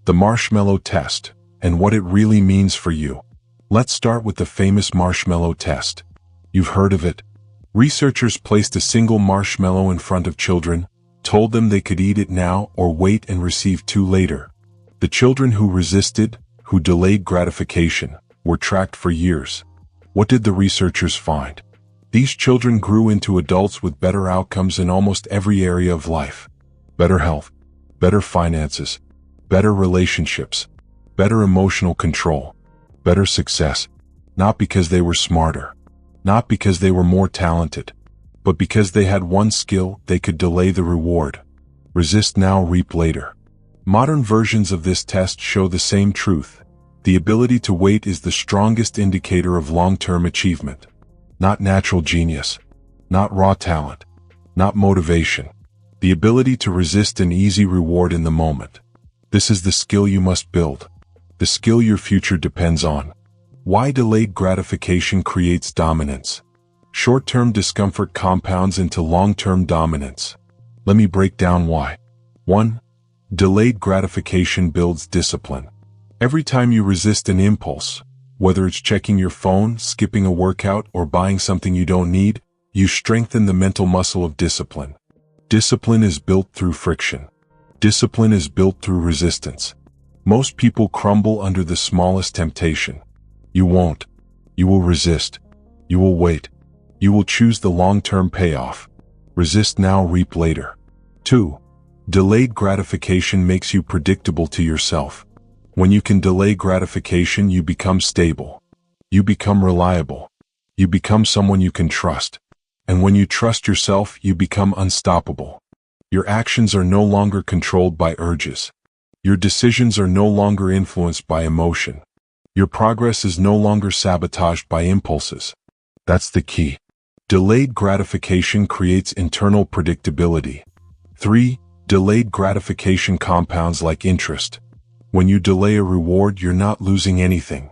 The marshmallow test, and what it really means for you. Let's start with the famous marshmallow test. You've heard of it. Researchers placed a single marshmallow in front of children, told them they could eat it now or wait and receive 2 later. The children who resisted, who delayed gratification, were tracked for years. What did the researchers find? These children grew into adults with better outcomes in almost every area of life. Better health, better finances, better relationships, better emotional control, better success, not because they were smarter, not because they were more talented, but because they had one skill: they could delay the reward. Resist now, reap later. Modern versions of this test show the same truth. The ability to wait is the strongest indicator of long-term achievement. Not natural genius, not raw talent, not motivation. The ability to resist an easy reward in the moment. This is the skill you must build, the skill your future depends on. Why delayed gratification creates dominance? Short-term discomfort compounds into long-term dominance. Let me break down why. 1. Delayed gratification builds discipline. Every time you resist an impulse, whether it's checking your phone, skipping a workout, or buying something you don't need, you strengthen the mental muscle of discipline. Discipline is built through friction. Discipline is built through resistance. Most people crumble under the smallest temptation. You won't. You will resist. You will wait. You will choose the long-term payoff. Resist now, reap later. 2. Delayed gratification makes you predictable to yourself. When you can delay gratification, you become stable. You become reliable. You become someone you can trust. And when you trust yourself, you become unstoppable. Your actions are no longer controlled by urges. Your decisions are no longer influenced by emotion. Your progress is no longer sabotaged by impulses. That's the key. Delayed gratification creates internal predictability. 3. Delayed gratification compounds like interest. When you delay a reward, you're not losing anything.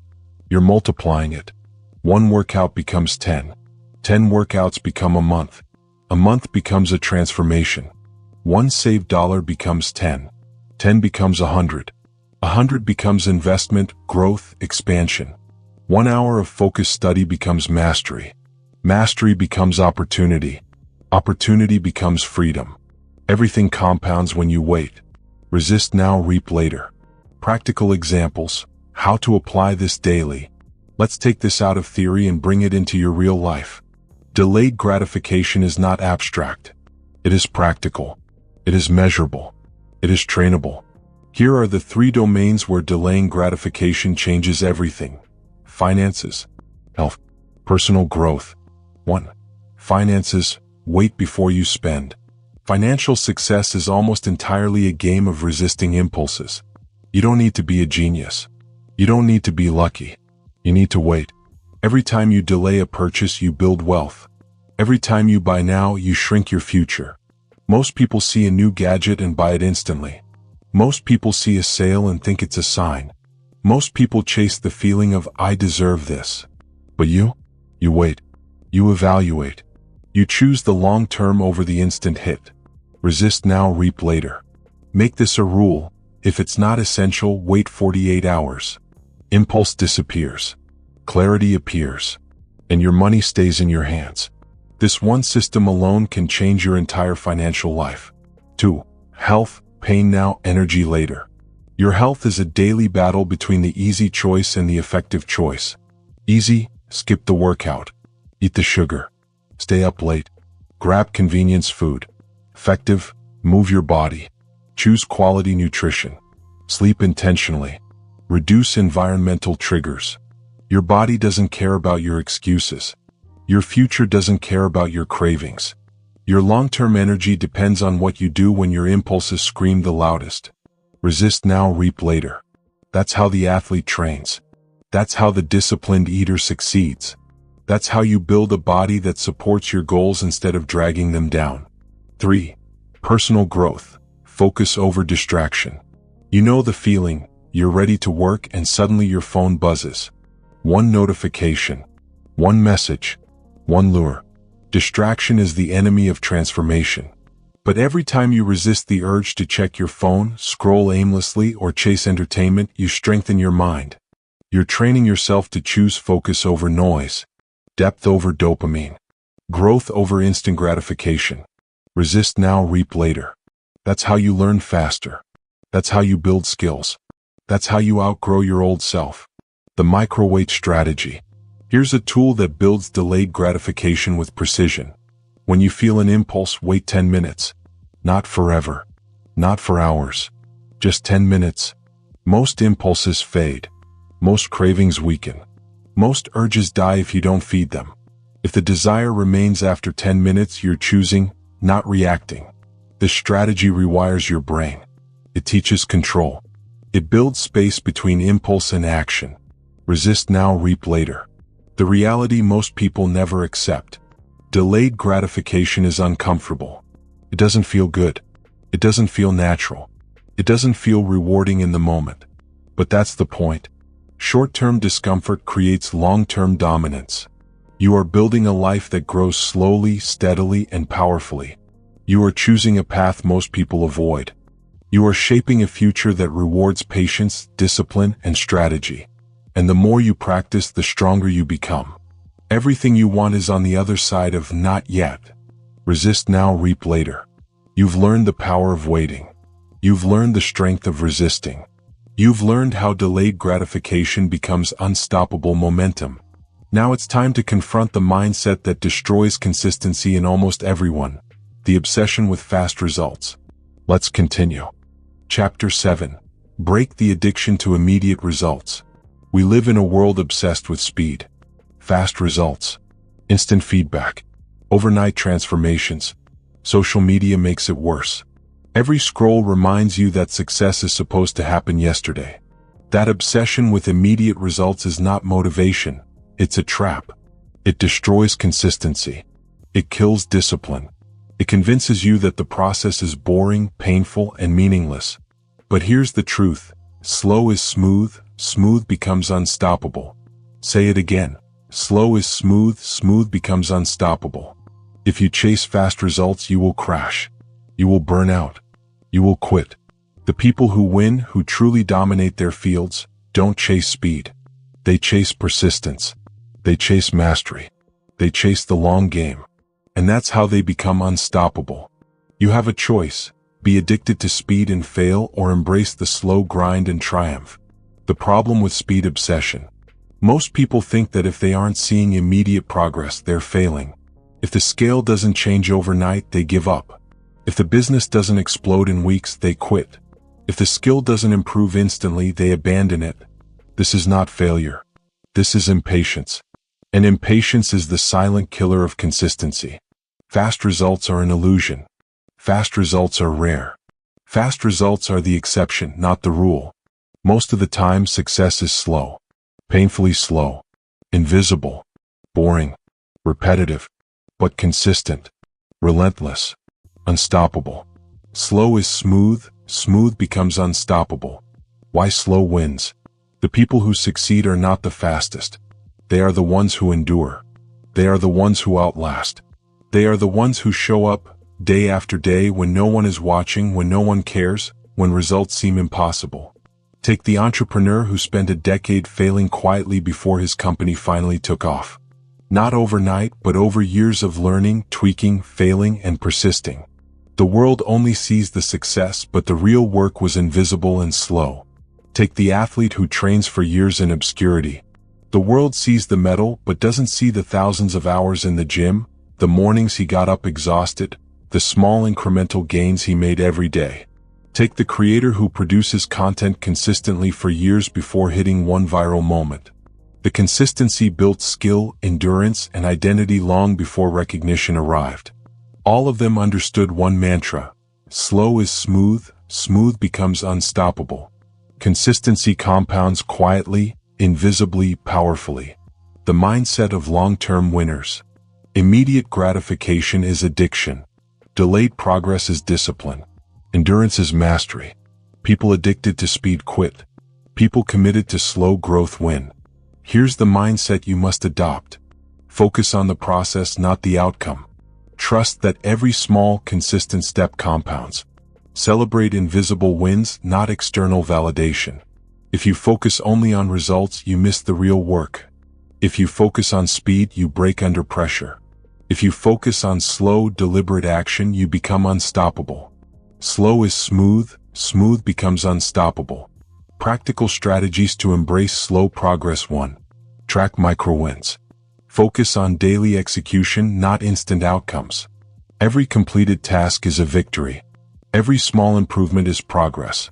You're multiplying it. 1 workout becomes 10. 10 workouts become a month. A month becomes a transformation. 1 saved dollar becomes 10. 10 becomes 100. 100 becomes investment, growth, expansion. 1 hour of focused study becomes mastery. Mastery becomes opportunity. Opportunity becomes freedom. Everything compounds when you wait. Resist now, reap later. Practical examples. How to apply this daily. Let's take this out of theory and bring it into your real life. Delayed gratification is not abstract. It is practical. It is measurable. It is trainable. Here are the 3 domains where delaying gratification changes everything. Finances, health, personal growth. 1. Finances. Wait before you spend. Financial success is almost entirely a game of resisting impulses. You don't need to be a genius. You don't need to be lucky. You need to wait. Every time you delay a purchase, you build wealth. Every time you buy now, you shrink your future. Most people see a new gadget and buy it instantly. Most people see a sale and think it's a sign. Most people chase the feeling of, I deserve this. But you wait. You evaluate. You choose the long term over the instant hit. Resist now, reap later. Make this a rule. If it's not essential, wait 48 hours. Impulse disappears. Clarity appears. And your money stays in your hands. This one system alone can change your entire financial life. 2. Health, pain now, energy later. Your health is a daily battle between the easy choice and the effective choice. Easy, skip the workout. Eat the sugar. Stay up late. Grab convenience food. Effective, move your body. Choose quality nutrition. Sleep intentionally. Reduce environmental triggers. Your body doesn't care about your excuses. Your future doesn't care about your cravings. Your long-term energy depends on what you do when your impulses scream the loudest. Resist now, reap later. That's how the athlete trains. That's how the disciplined eater succeeds. That's how you build a body that supports your goals instead of dragging them down. 3. Personal growth. Focus over distraction. You know the feeling. You're ready to work and suddenly your phone buzzes. 1 notification. 1 message. 1 lure. Distraction is the enemy of transformation. But every time you resist the urge to check your phone, scroll aimlessly, or chase entertainment, you strengthen your mind. You're training yourself to choose focus over noise, depth over dopamine, growth over instant gratification. Resist now, reap later. That's how you learn faster. That's how you build skills. That's how you outgrow your old self. The microweight strategy. Here's a tool that builds delayed gratification with precision. When you feel an impulse, wait 10 minutes. Not forever. Not for hours. Just 10 minutes. Most impulses fade. Most cravings weaken. Most urges die if you don't feed them. If the desire remains after 10 minutes, you're choosing, not reacting. This strategy rewires your brain. It teaches control. It builds space between impulse and action. Resist now, reap later. The reality most people never accept. Delayed gratification is uncomfortable. It doesn't feel good. It doesn't feel natural. It doesn't feel rewarding in the moment. But that's the point. Short-term discomfort creates long-term dominance. You are building a life that grows slowly, steadily, and powerfully. You are choosing a path most people avoid. You are shaping a future that rewards patience, discipline, and strategy. And the more you practice, the stronger you become. Everything you want is on the other side of not yet. Resist now, reap later. You've learned the power of waiting. You've learned the strength of resisting. You've learned how delayed gratification becomes unstoppable momentum. Now it's time to confront the mindset that destroys consistency in almost everyone, the obsession with fast results. Let's continue. Chapter 7. Break the addiction to immediate results. We live in a world obsessed with speed. Fast results. Instant feedback. Overnight transformations. Social media makes it worse. Every scroll reminds you that success is supposed to happen yesterday. That obsession with immediate results is not motivation. It's a trap. It destroys consistency. It kills discipline. It convinces you that the process is boring, painful, and meaningless. But here's the truth. Slow is smooth, smooth becomes unstoppable. Say it again. Slow is smooth, smooth becomes unstoppable. If you chase fast results, you will crash. You will burn out. You will quit. The people who win, who truly dominate their fields, don't chase speed. They chase persistence. They chase mastery. They chase the long game. And that's how they become unstoppable. You have a choice. Be addicted to speed and fail, or embrace the slow grind and triumph. The problem with speed obsession. Most people think that if they aren't seeing immediate progress, they're failing. If the scale doesn't change overnight, they give up. If the business doesn't explode in weeks, they quit. If the skill doesn't improve instantly, they abandon it. This is not failure. This is impatience. And impatience is the silent killer of consistency. Fast results are an illusion. Fast results are rare. Fast results are the exception, not the rule. Most of the time, success is slow. Painfully slow. Invisible. Boring. Repetitive. But consistent. Relentless. Unstoppable. Slow is smooth. Smooth becomes unstoppable. Why slow wins? The people who succeed are not the fastest. They are the ones who endure. They are the ones who outlast. They are the ones who show up day after day when no one is watching, when no one cares, when results seem impossible. Take the entrepreneur who spent a decade failing quietly before his company finally took off. Not overnight, but over years of learning, tweaking, failing, and persisting. The world only sees the success, but the real work was invisible and slow. Take the athlete who trains for years in obscurity. The world sees the medal, but doesn't see the thousands of hours in the gym, the mornings he got up exhausted, the small incremental gains he made every day. Take the creator who produces content consistently for years before hitting one viral moment. The consistency built skill, endurance, and identity long before recognition arrived. All of them understood one mantra: slow is smooth, smooth becomes unstoppable. Consistency compounds quietly, invisibly, powerfully. The mindset of long-term winners. Immediate gratification is addiction. Delayed progress is discipline. Endurance is mastery. People addicted to speed quit. People committed to slow growth win. Here's the mindset you must adopt. Focus on the process, not the outcome. Trust that every small, consistent step compounds. Celebrate invisible wins, not external validation. If you focus only on results, you miss the real work. If you focus on speed, you break under pressure. If you focus on slow, deliberate action, you become unstoppable. Slow is smooth, smooth becomes unstoppable. Practical strategies to embrace slow progress. 1. Track micro-wins. Focus on daily execution, not instant outcomes. Every completed task is a victory. Every small improvement is progress.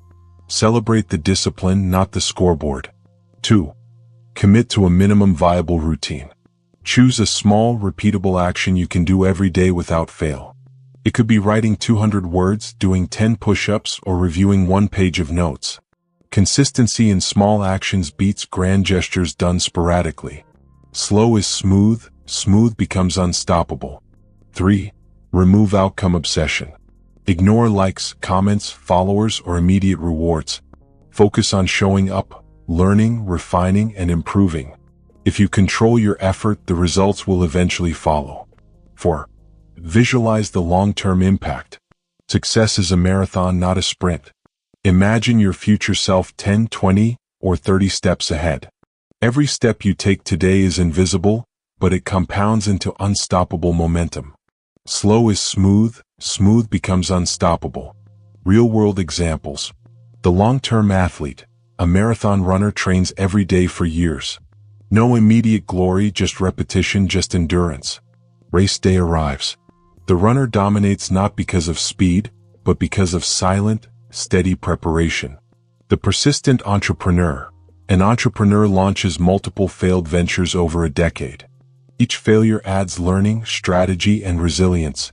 Celebrate the discipline, not the scoreboard. 2. Commit to a minimum viable routine. Choose a small, repeatable action you can do every day without fail. It could be writing 200 words, doing 10 push-ups, or reviewing 1 page of notes. Consistency in small actions beats grand gestures done sporadically. Slow is smooth, smooth becomes unstoppable. 3. Remove outcome obsession. Ignore likes, comments, followers, or immediate rewards. Focus on showing up, learning, refining, and improving. If you control your effort, the results will eventually follow. 4. Visualize the long-term impact. Success is a marathon, not a sprint. Imagine your future self 10, 20, or 30 steps ahead. Every step you take today is invisible, but it compounds into unstoppable momentum. Slow is smooth, smooth becomes unstoppable. Real-world examples. The long-term athlete, a marathon runner, trains every day for years. No immediate glory, just repetition, just endurance. Race day arrives. The runner dominates not because of speed, but because of silent, steady preparation. The persistent entrepreneur. An entrepreneur launches multiple failed ventures over a decade. Each failure adds learning, strategy, and resilience.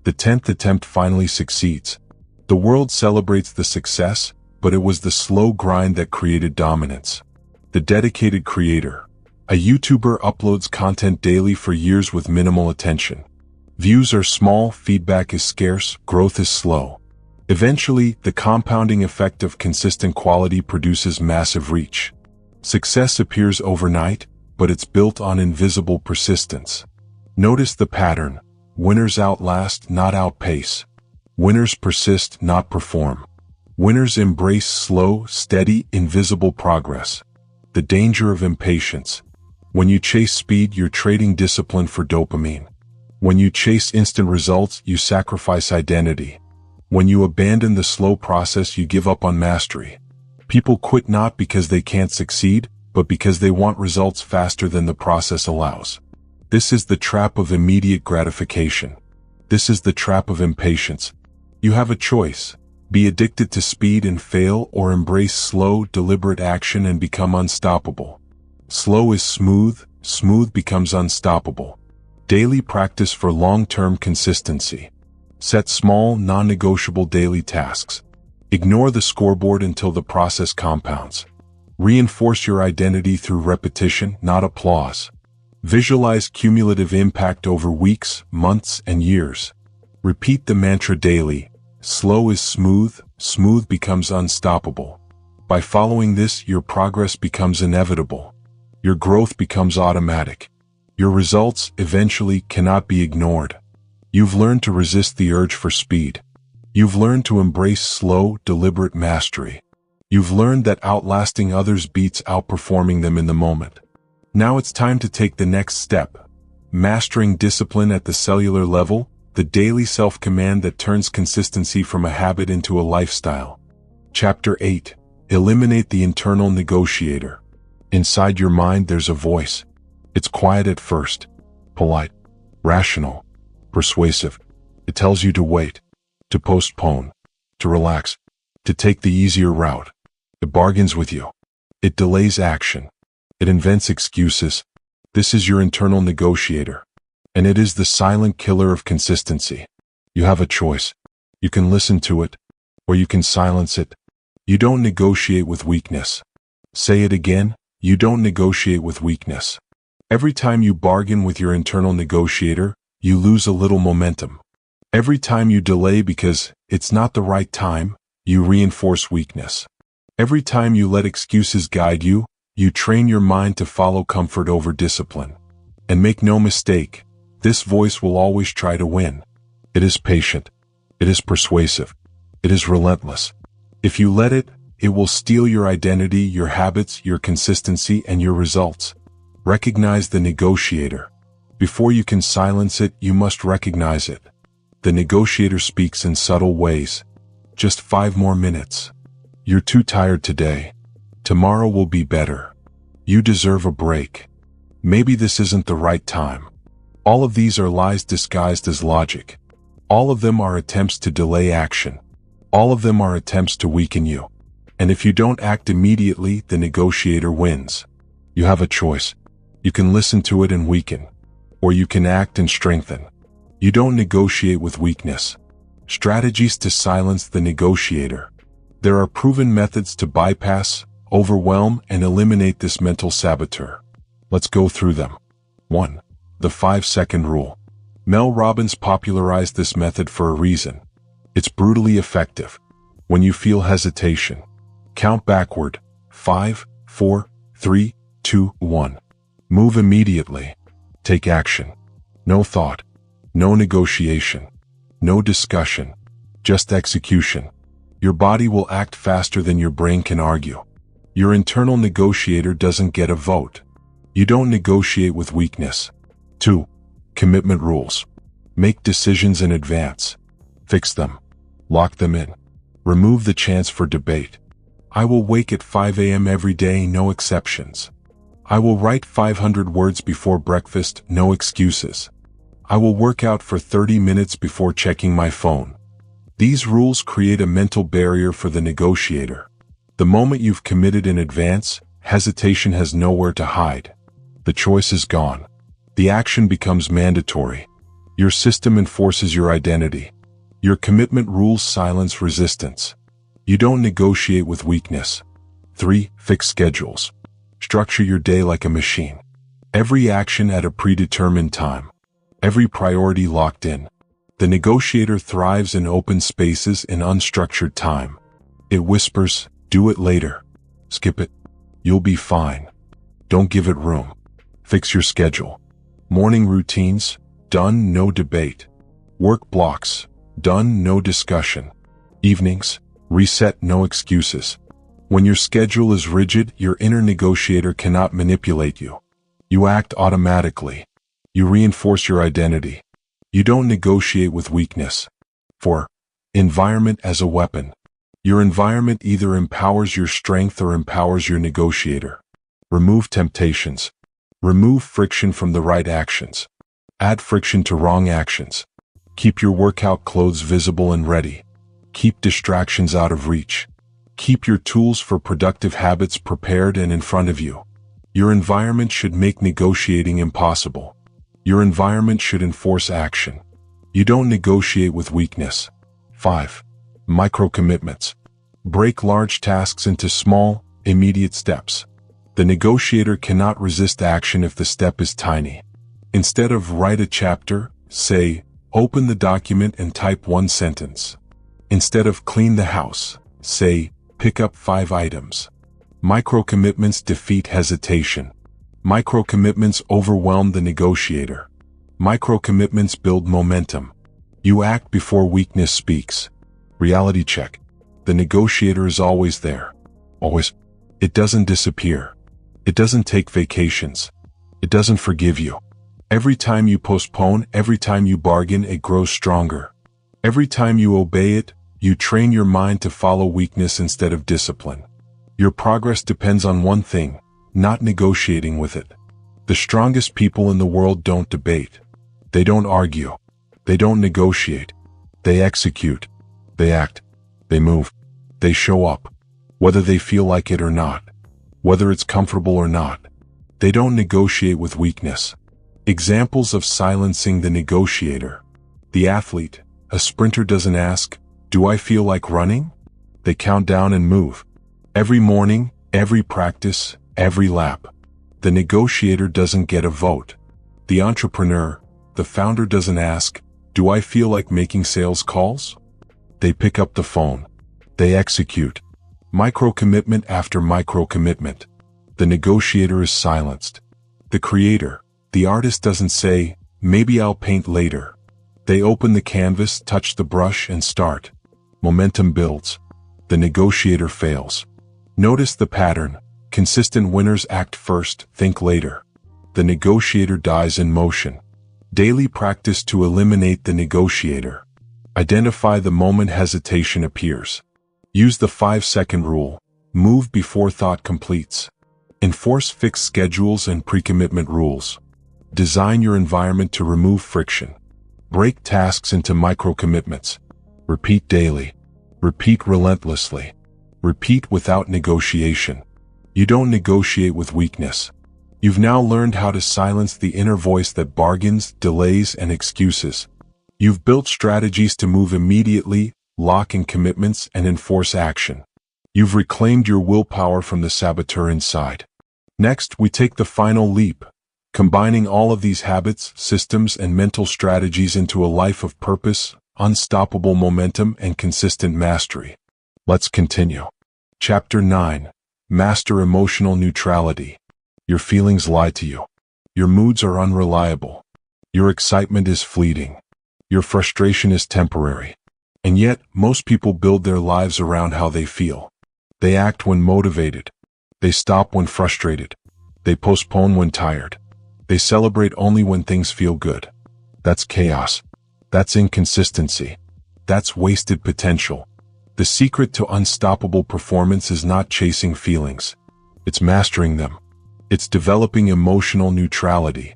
The 10th attempt finally succeeds. The world celebrates the success, but it was the slow grind that created dominance. The dedicated creator. A YouTuber uploads content daily for years with minimal attention. Views are small, feedback is scarce, growth is slow. Eventually, the compounding effect of consistent quality produces massive reach. Success appears overnight, but it's built on invisible persistence. Notice the pattern. Winners outlast, not outpace. Winners persist, not perform. Winners embrace slow, steady, invisible progress. The danger of impatience. When you chase speed, you're trading discipline for dopamine. When you chase instant results, you sacrifice identity. When you abandon the slow process, you give up on mastery. People quit not because they can't succeed, but because they want results faster than the process allows. This is the trap of immediate gratification. This is the trap of impatience. You have a choice. Be addicted to speed and fail, or embrace slow, deliberate action and become unstoppable. Slow is smooth, smooth becomes unstoppable. Daily practice for long-term consistency. Set small, non-negotiable daily tasks. Ignore the scoreboard until the process compounds. Reinforce your identity through repetition, not applause. Visualize cumulative impact over weeks, months, and years. Repeat the mantra daily. Slow is smooth, smooth becomes unstoppable. By following this, your progress becomes inevitable. Your growth becomes automatic. Your results, eventually, cannot be ignored. You've learned to resist the urge for speed. You've learned to embrace slow, deliberate mastery. You've learned that outlasting others beats outperforming them in the moment. Now it's time to take the next step. Mastering discipline at the cellular level, the daily self-command that turns consistency from a habit into a lifestyle. Chapter 8. Eliminate the internal negotiator. Inside your mind, there's a voice. It's quiet at first, polite, rational, persuasive. It tells you to wait, to postpone, to relax, to take the easier route. It bargains with you. It delays action. It invents excuses. This is your internal negotiator, and it is the silent killer of consistency. You have a choice. You can listen to it, or you can silence it. You don't negotiate with weakness. Say it again, you don't negotiate with weakness. Every time you bargain with your internal negotiator, you lose a little momentum. Every time you delay because it's not the right time, you reinforce weakness. Every time you let excuses guide you, you train your mind to follow comfort over discipline. And make no mistake, this voice will always try to win. It is patient. It is persuasive. It is relentless. If you let it, it will steal your identity, your habits, your consistency, and your results. Recognize the negotiator. Before you can silence it, you must recognize it. The negotiator speaks in subtle ways. Just 5 more minutes. You're too tired today. Tomorrow will be better. You deserve a break. Maybe this isn't the right time. All of these are lies disguised as logic. All of them are attempts to delay action. All of them are attempts to weaken you. And if you don't act immediately, the negotiator wins. You have a choice. You can listen to it and weaken, or you can act and strengthen. You don't negotiate with weakness. Strategies to silence the negotiator. There are proven methods to bypass, overwhelm, and eliminate this mental saboteur. Let's go through them. 1. The 5-second rule. Mel Robbins popularized this method for a reason. It's brutally effective. When you feel hesitation, count backward. 5, 4, 3, 2, 1. Move immediately. Take action. No thought. No negotiation. No discussion. Just execution. Your body will act faster than your brain can argue. Your internal negotiator doesn't get a vote. You don't negotiate with weakness. 2. Commitment rules. Make decisions in advance. Fix them. Lock them in. Remove the chance for debate. I will wake at 5 a.m. every day, no exceptions. I will write 500 words before breakfast, no excuses. I will work out for 30 minutes before checking my phone. These rules create a mental barrier for the negotiator. The moment you've committed in advance, hesitation has nowhere to hide. The choice is gone. The action becomes mandatory. Your system enforces your identity. Your commitment rules silence resistance. You don't negotiate with weakness. 3. Fixed schedules. Structure your day like a machine. Every action at a predetermined time. Every priority locked in. The negotiator thrives in open spaces in unstructured time. It whispers, do it later. Skip it. You'll be fine. Don't give it room. Fix your schedule. Morning routines, done, no debate. Work blocks, done, no discussion. Evenings, reset, no excuses. When your schedule is rigid, your inner negotiator cannot manipulate you. You act automatically. You reinforce your identity. You don't negotiate with weakness. 4. Environment as a weapon. Your environment either empowers your strength or empowers your negotiator. Remove temptations. Remove friction from the right actions. Add friction to wrong actions. Keep your workout clothes visible and ready. Keep distractions out of reach. Keep your tools for productive habits prepared and in front of you. Your environment should make negotiating impossible. Your environment should enforce action. You don't negotiate with weakness. 5. Micro-commitments. Break large tasks into small, immediate steps. The negotiator cannot resist action if the step is tiny. Instead of write a chapter, say, open the document and type 1 sentence. Instead of clean the house, say, pick up 5 items. Micro-commitments defeat hesitation. Micro-commitments overwhelm the negotiator. Micro-commitments build momentum. You act before weakness speaks. Reality check. The negotiator is always there. Always. It doesn't disappear. It doesn't take vacations. It doesn't forgive you. Every time you postpone, every time you bargain, it grows stronger. Every time you obey it, you train your mind to follow weakness instead of discipline. Your progress depends on one thing, not negotiating with it. The strongest people in the world don't debate. They don't argue. They don't negotiate. They execute. They act. They move. They show up. Whether they feel like it or not. Whether it's comfortable or not. They don't negotiate with weakness. Examples of silencing the negotiator. The athlete, a sprinter doesn't ask, do I feel like running? They count down and move. Every morning, every practice, every lap. The negotiator doesn't get a vote. The entrepreneur, the founder doesn't ask, do I feel like making sales calls? They pick up the phone. They execute. Micro-commitment after micro-commitment. The negotiator is silenced. The creator, the artist doesn't say, maybe I'll paint later. They open the canvas, touch the brush, and start. Momentum builds. The negotiator fails. Notice the pattern. Consistent winners act first, think later. The negotiator dies in motion. Daily practice to eliminate the negotiator. Identify the moment hesitation appears. Use the 5-second rule. Move before thought completes. Enforce fixed schedules and pre-commitment rules. Design your environment to remove friction. Break tasks into micro-commitments. Repeat daily. Repeat relentlessly. Repeat without negotiation. You don't negotiate with weakness. You've now learned how to silence the inner voice that bargains, delays, and excuses. You've built strategies to move immediately, lock in commitments, and enforce action. You've reclaimed your willpower from the saboteur inside. Next, we take the final leap, combining all of these habits, systems, and mental strategies into a life of purpose, unstoppable momentum, and consistent mastery. Let's continue. Chapter 9. Master Emotional Neutrality. Your feelings lie to you. Your moods are unreliable. Your excitement is fleeting. Your frustration is temporary. And yet, most people build their lives around how they feel. They act when motivated. They stop when frustrated. They postpone when tired. They celebrate only when things feel good. That's chaos. That's inconsistency. That's wasted potential. The secret to unstoppable performance is not chasing feelings. It's mastering them. It's developing emotional neutrality.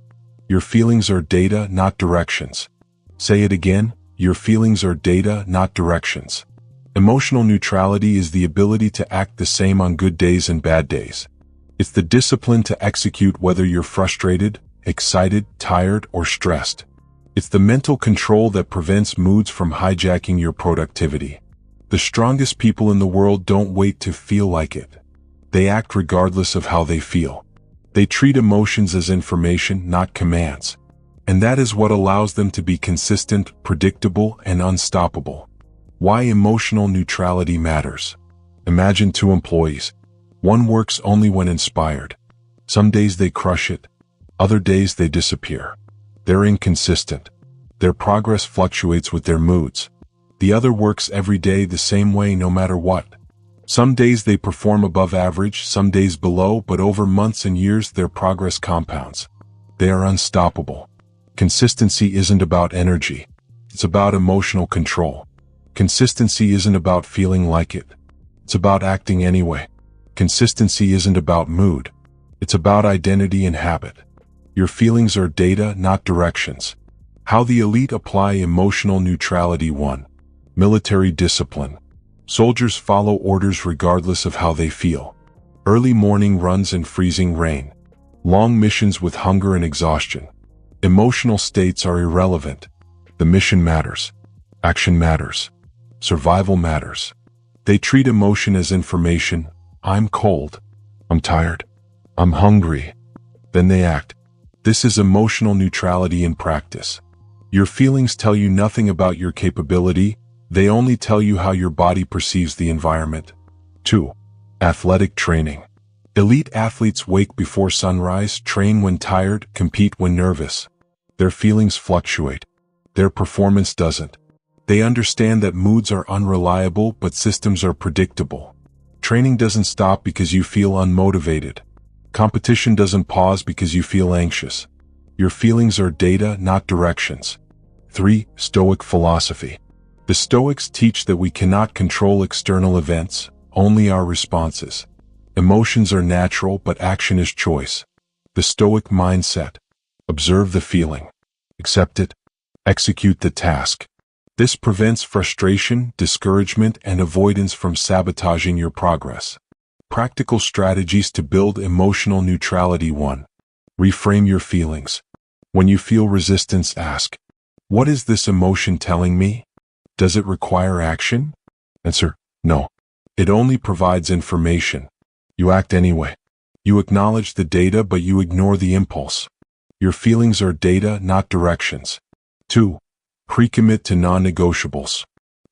Your feelings are data, not directions. Say it again, your feelings are data, not directions. Emotional neutrality is the ability to act the same on good days and bad days. It's the discipline to execute whether you're frustrated, excited, tired, or stressed. It's the mental control that prevents moods from hijacking your productivity. The strongest people in the world don't wait to feel like it. They act regardless of how they feel. They treat emotions as information, not commands. And that is what allows them to be consistent, predictable, and unstoppable. Why emotional neutrality matters. Imagine two employees. One works only when inspired. Some days they crush it. Other days they disappear. They're inconsistent. Their progress fluctuates with their moods. The other works every day the same way no matter what. Some days they perform above average, some days below, but over months and years their progress compounds. They are unstoppable. Consistency isn't about energy. It's about emotional control. Consistency isn't about feeling like it. It's about acting anyway. Consistency isn't about mood. It's about identity and habit. Your feelings are data, not directions. How the elite apply emotional neutrality. 1. Military discipline. Soldiers follow orders regardless of how they feel. Early morning runs in freezing rain. Long missions with hunger and exhaustion. Emotional states are irrelevant. The mission matters. Action matters. Survival matters. They treat emotion as information. I'm cold. I'm tired. I'm hungry. Then they act. This is emotional neutrality in practice. Your feelings tell you nothing about your capability. They only tell you how your body perceives the environment. 2. Athletic training. Elite athletes wake before sunrise, train when tired, compete when nervous. Their feelings fluctuate. Their performance doesn't. They understand that moods are unreliable, but systems are predictable. Training doesn't stop because you feel unmotivated. Competition doesn't pause because you feel anxious. Your feelings are data, not directions. 3. Stoic philosophy. The Stoics teach that we cannot control external events, only our responses. Emotions are natural, but action is choice. The Stoic mindset. Observe the feeling. Accept it. Execute the task. This prevents frustration, discouragement, and avoidance from sabotaging your progress. Practical strategies to build emotional neutrality. 1. Reframe your feelings. When you feel resistance, ask, what is this emotion telling me? Does it require action? Answer, no. It only provides information. You act anyway. You acknowledge the data, but you ignore the impulse. Your feelings are data, not directions. 2. Pre-commit to non-negotiables.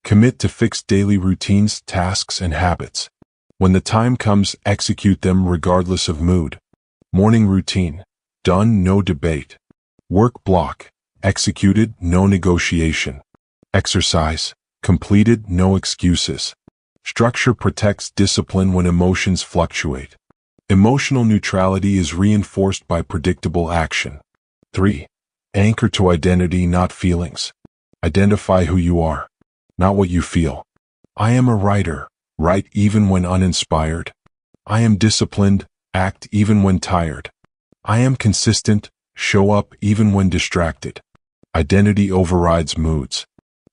Commit to fixed daily routines, tasks, and habits. When the time comes, execute them regardless of mood. Morning routine. Done, no debate. Work block. Executed, no negotiation. Exercise. Completed, no excuses. Structure protects discipline when emotions fluctuate. Emotional neutrality is reinforced by predictable action. 3. Anchor to identity, not feelings. Identify who you are, not what you feel. I am a writer, write even when uninspired. I am disciplined, Act even when tired. I am consistent. Show up even when distracted. Identity overrides moods.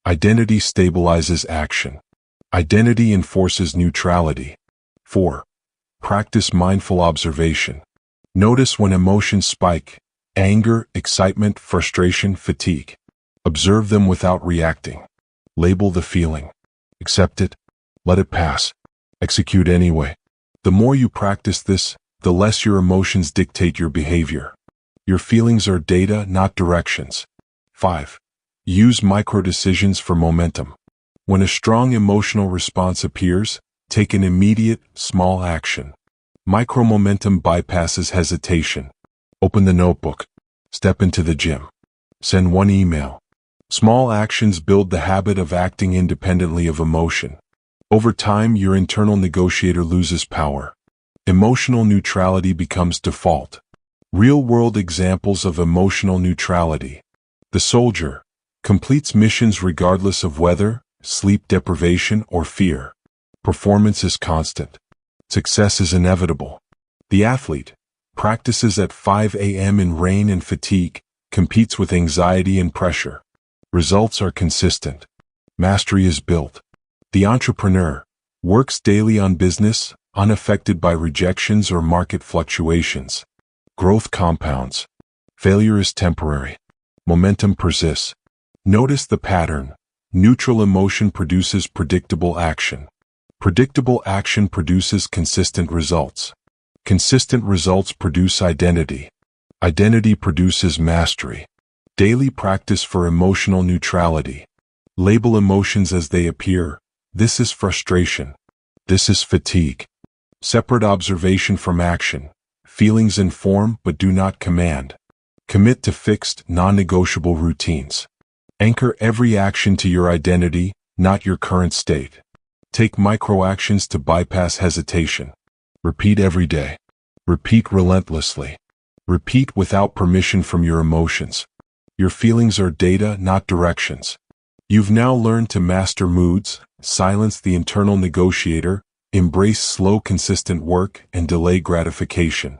Identity stabilizes action. Identity enforces neutrality. 4. Practice mindful observation. Notice when emotions spike: anger, excitement, frustration, fatigue. Observe them without reacting. Label the feeling. Accept it. Let it pass. Execute anyway. The more you practice this, the less your emotions dictate your behavior. Your feelings are data, not directions. 5. Use micro-decisions for momentum. When a strong emotional response appears, take an immediate, small action. Micro-momentum bypasses hesitation. Open the notebook. Step into the gym. Send one email. Small actions build the habit of acting independently of emotion. Over time, your internal negotiator loses power. Emotional neutrality becomes default. Real-world examples of emotional neutrality. The soldier completes missions regardless of weather, sleep deprivation, or fear. Performance is constant. Success is inevitable. The athlete practices at 5 a.m. in rain and fatigue, competes with anxiety and pressure. Results are consistent. Mastery is built. The entrepreneur works daily on business, unaffected by rejections or market fluctuations. Growth compounds. Failure is temporary. Momentum persists. Notice the pattern. Neutral emotion produces predictable action. Predictable action produces consistent results. Consistent results produce identity. Identity produces mastery. Daily practice for emotional neutrality. Label emotions as they appear. This is frustration. This is fatigue. Separate observation from action. Feelings inform but do not command. Commit to fixed, non-negotiable routines. Anchor every action to your identity, not your current state. Take micro-actions to bypass hesitation. Repeat every day. Repeat relentlessly. Repeat without permission from your emotions. Your feelings are data, not directions. You've now learned to master moods, silence the internal negotiator, embrace slow, consistent work, and delay gratification.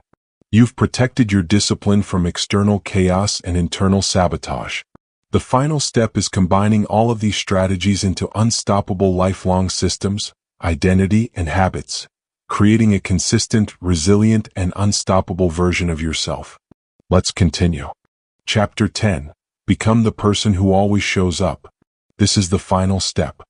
You've protected your discipline from external chaos and internal sabotage. The final step is combining all of these strategies into unstoppable lifelong systems, identity, and habits, creating a consistent, resilient, and unstoppable version of yourself. Let's continue. Chapter 10. Become the person who always shows up. This is the final step.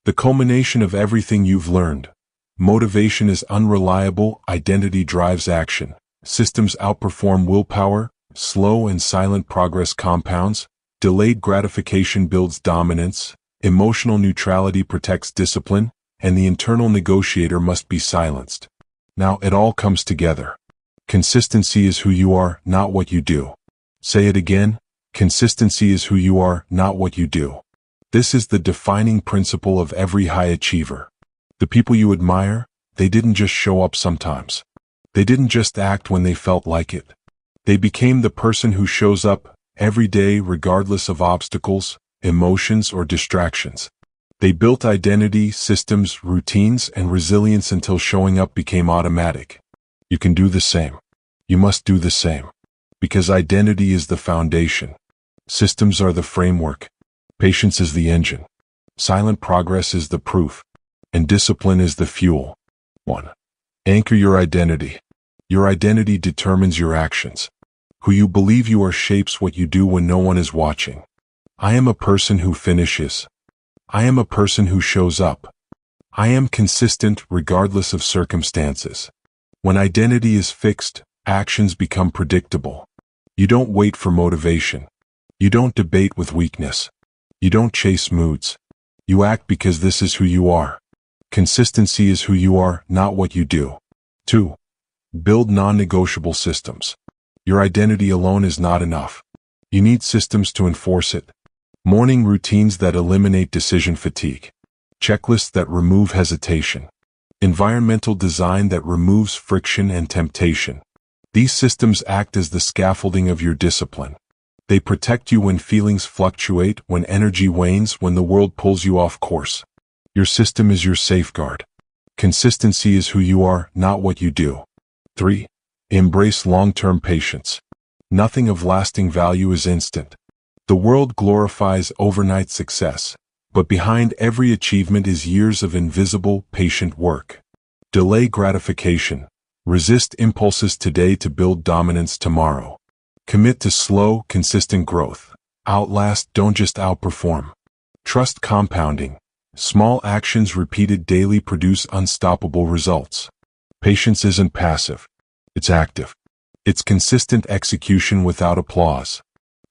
The culmination of everything you've learned. Motivation is unreliable, identity drives action. Systems outperform willpower, slow and silent progress compounds, delayed gratification builds dominance, emotional neutrality protects discipline, and the internal negotiator must be silenced. Now it all comes together. Consistency is who you are, not what you do. Say it again. Consistency is who you are, not what you do. This is the defining principle of every high achiever. The people you admire, they didn't just show up sometimes. They didn't just act when they felt like it. They became the person who shows up every day regardless of obstacles, emotions, or distractions. They built identity, systems, routines, and resilience until showing up became automatic. You can do the same. You must do the same. Because identity is the foundation. Systems are the framework. Patience is the engine. Silent progress is the proof. And discipline is the fuel. 1. Anchor your identity. Your identity determines your actions. Who you believe you are shapes what you do when no one is watching. I am a person who finishes. I am a person who shows up. I am consistent regardless of circumstances. When identity is fixed, actions become predictable. You don't wait for motivation. You don't debate with weakness. You don't chase moods. You act because this is who you are. Consistency is who you are, not what you do. 2. Build non-negotiable systems. Your identity alone is not enough. You need systems to enforce it. Morning routines that eliminate decision fatigue. Checklists that remove hesitation. Environmental design that removes friction and temptation. These systems act as the scaffolding of your discipline. They protect you when feelings fluctuate, when energy wanes, when the world pulls you off course. Your system is your safeguard. Consistency is who you are, not what you do. 3. Embrace long-term patience. Nothing of lasting value is instant. The world glorifies overnight success, but behind every achievement is years of invisible, patient work. Delay gratification. Resist impulses today to build dominance tomorrow. Commit to slow, consistent growth. Outlast, don't just outperform. Trust compounding. Small actions repeated daily produce unstoppable results. Patience isn't passive. It's active. It's consistent execution without applause.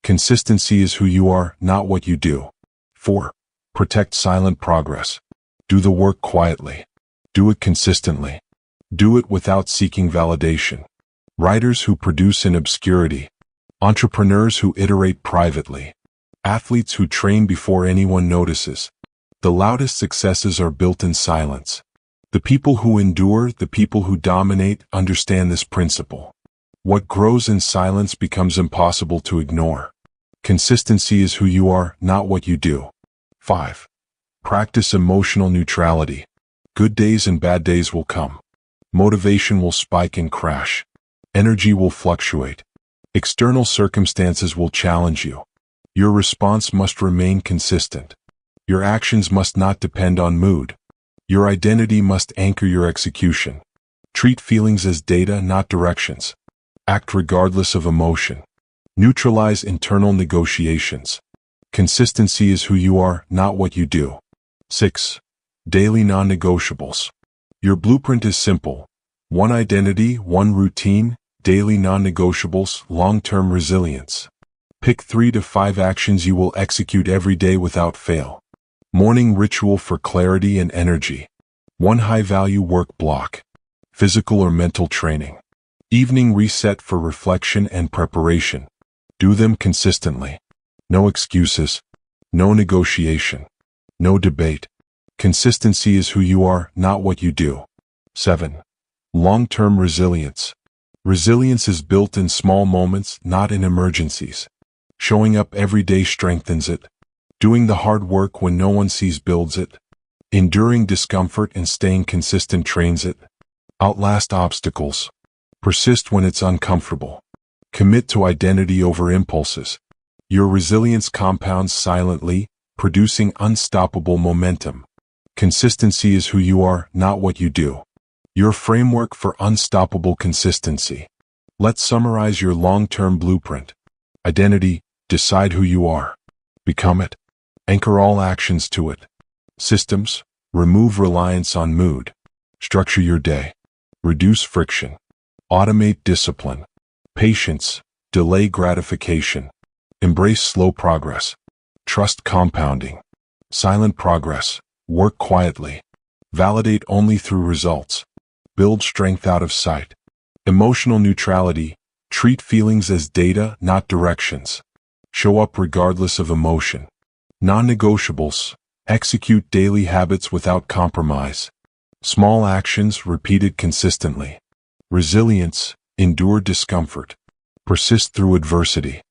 Consistency is who you are, not what you do. 4. Protect silent progress. Do the work quietly. Do it consistently. Do it without seeking validation. Writers who produce in obscurity. Entrepreneurs who iterate privately. Athletes who train before anyone notices. The loudest successes are built in silence. The people who endure, the people who dominate, understand this principle. What grows in silence becomes impossible to ignore. Consistency is who you are, not what you do. 5. Practice emotional neutrality. Good days and bad days will come. Motivation will spike and crash. Energy will fluctuate. External circumstances will challenge you. Your response must remain consistent. Your actions must not depend on mood. Your identity must anchor your execution. Treat feelings as data, not directions. Act regardless of emotion. Neutralize internal negotiations. Consistency is who you are, not what you do. 6. Daily non-negotiables. Your blueprint is simple. One identity, one routine, daily non-negotiables, long-term resilience. Pick 3 to 5 actions you will execute every day without fail. Morning ritual for clarity and energy. One high-value work block. Physical or mental training. Evening reset for reflection and preparation. Do them consistently. No excuses. No negotiation. No debate. Consistency is who you are, not what you do. 7. Long-term resilience. Resilience is built in small moments, not in emergencies. Showing up every day strengthens it. Doing the hard work when no one sees builds it. Enduring discomfort and staying consistent trains it. Outlast obstacles. Persist when it's uncomfortable. Commit to identity over impulses. Your resilience compounds silently, producing unstoppable momentum. Consistency is who you are, not what you do. Your framework for unstoppable consistency. Let's summarize your long-term blueprint. Identity, decide who you are. Become it. Anchor all actions to it. Systems, remove reliance on mood. Structure your day. Reduce friction. Automate discipline. Patience, delay gratification. Embrace slow progress. Trust compounding. Silent progress, work quietly. Validate only through results. Build strength out of sight. Emotional neutrality, treat feelings as data, not directions. Show up regardless of emotion. Non-negotiables, execute daily habits without compromise. Small actions repeated consistently. Resilience, endure discomfort. Persist through adversity.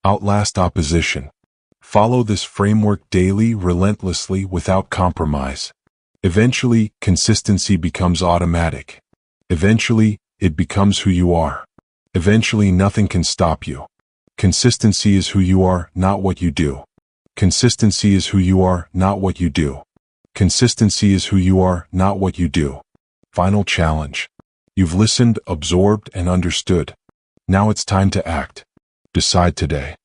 Outlast opposition. Follow this framework daily, relentlessly, without compromise. Eventually, consistency becomes automatic. Eventually, it becomes who you are. Eventually, nothing can stop you. Consistency is who you are, not what you do. Consistency is who you are, not what you do. Consistency is who you are, not what you do. Final challenge. You've listened, absorbed, and understood. Now it's time to act. Decide today.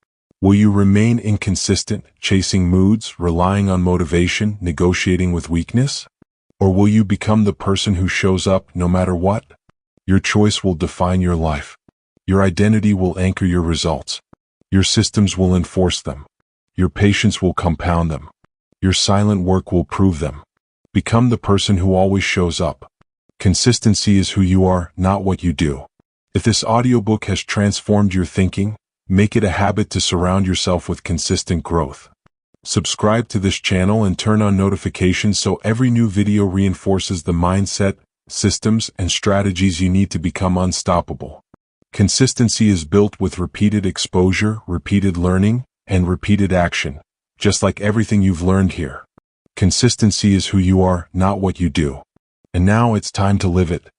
Will you remain inconsistent, chasing moods, relying on motivation, negotiating with weakness? Or will you become the person who shows up no matter what? Your choice will define your life. Your identity will anchor your results. Your systems will enforce them. Your patience will compound them. Your silent work will prove them. Become the person who always shows up. Consistency is who you are, not what you do. If this audiobook has transformed your thinking, make it a habit to surround yourself with consistent growth. Subscribe to this channel and turn on notifications so every new video reinforces the mindset, systems, and strategies you need to become unstoppable. Consistency is built with repeated exposure, repeated learning, and repeated action, just like everything you've learned here. Consistency is who you are, not what you do. And now it's time to live it.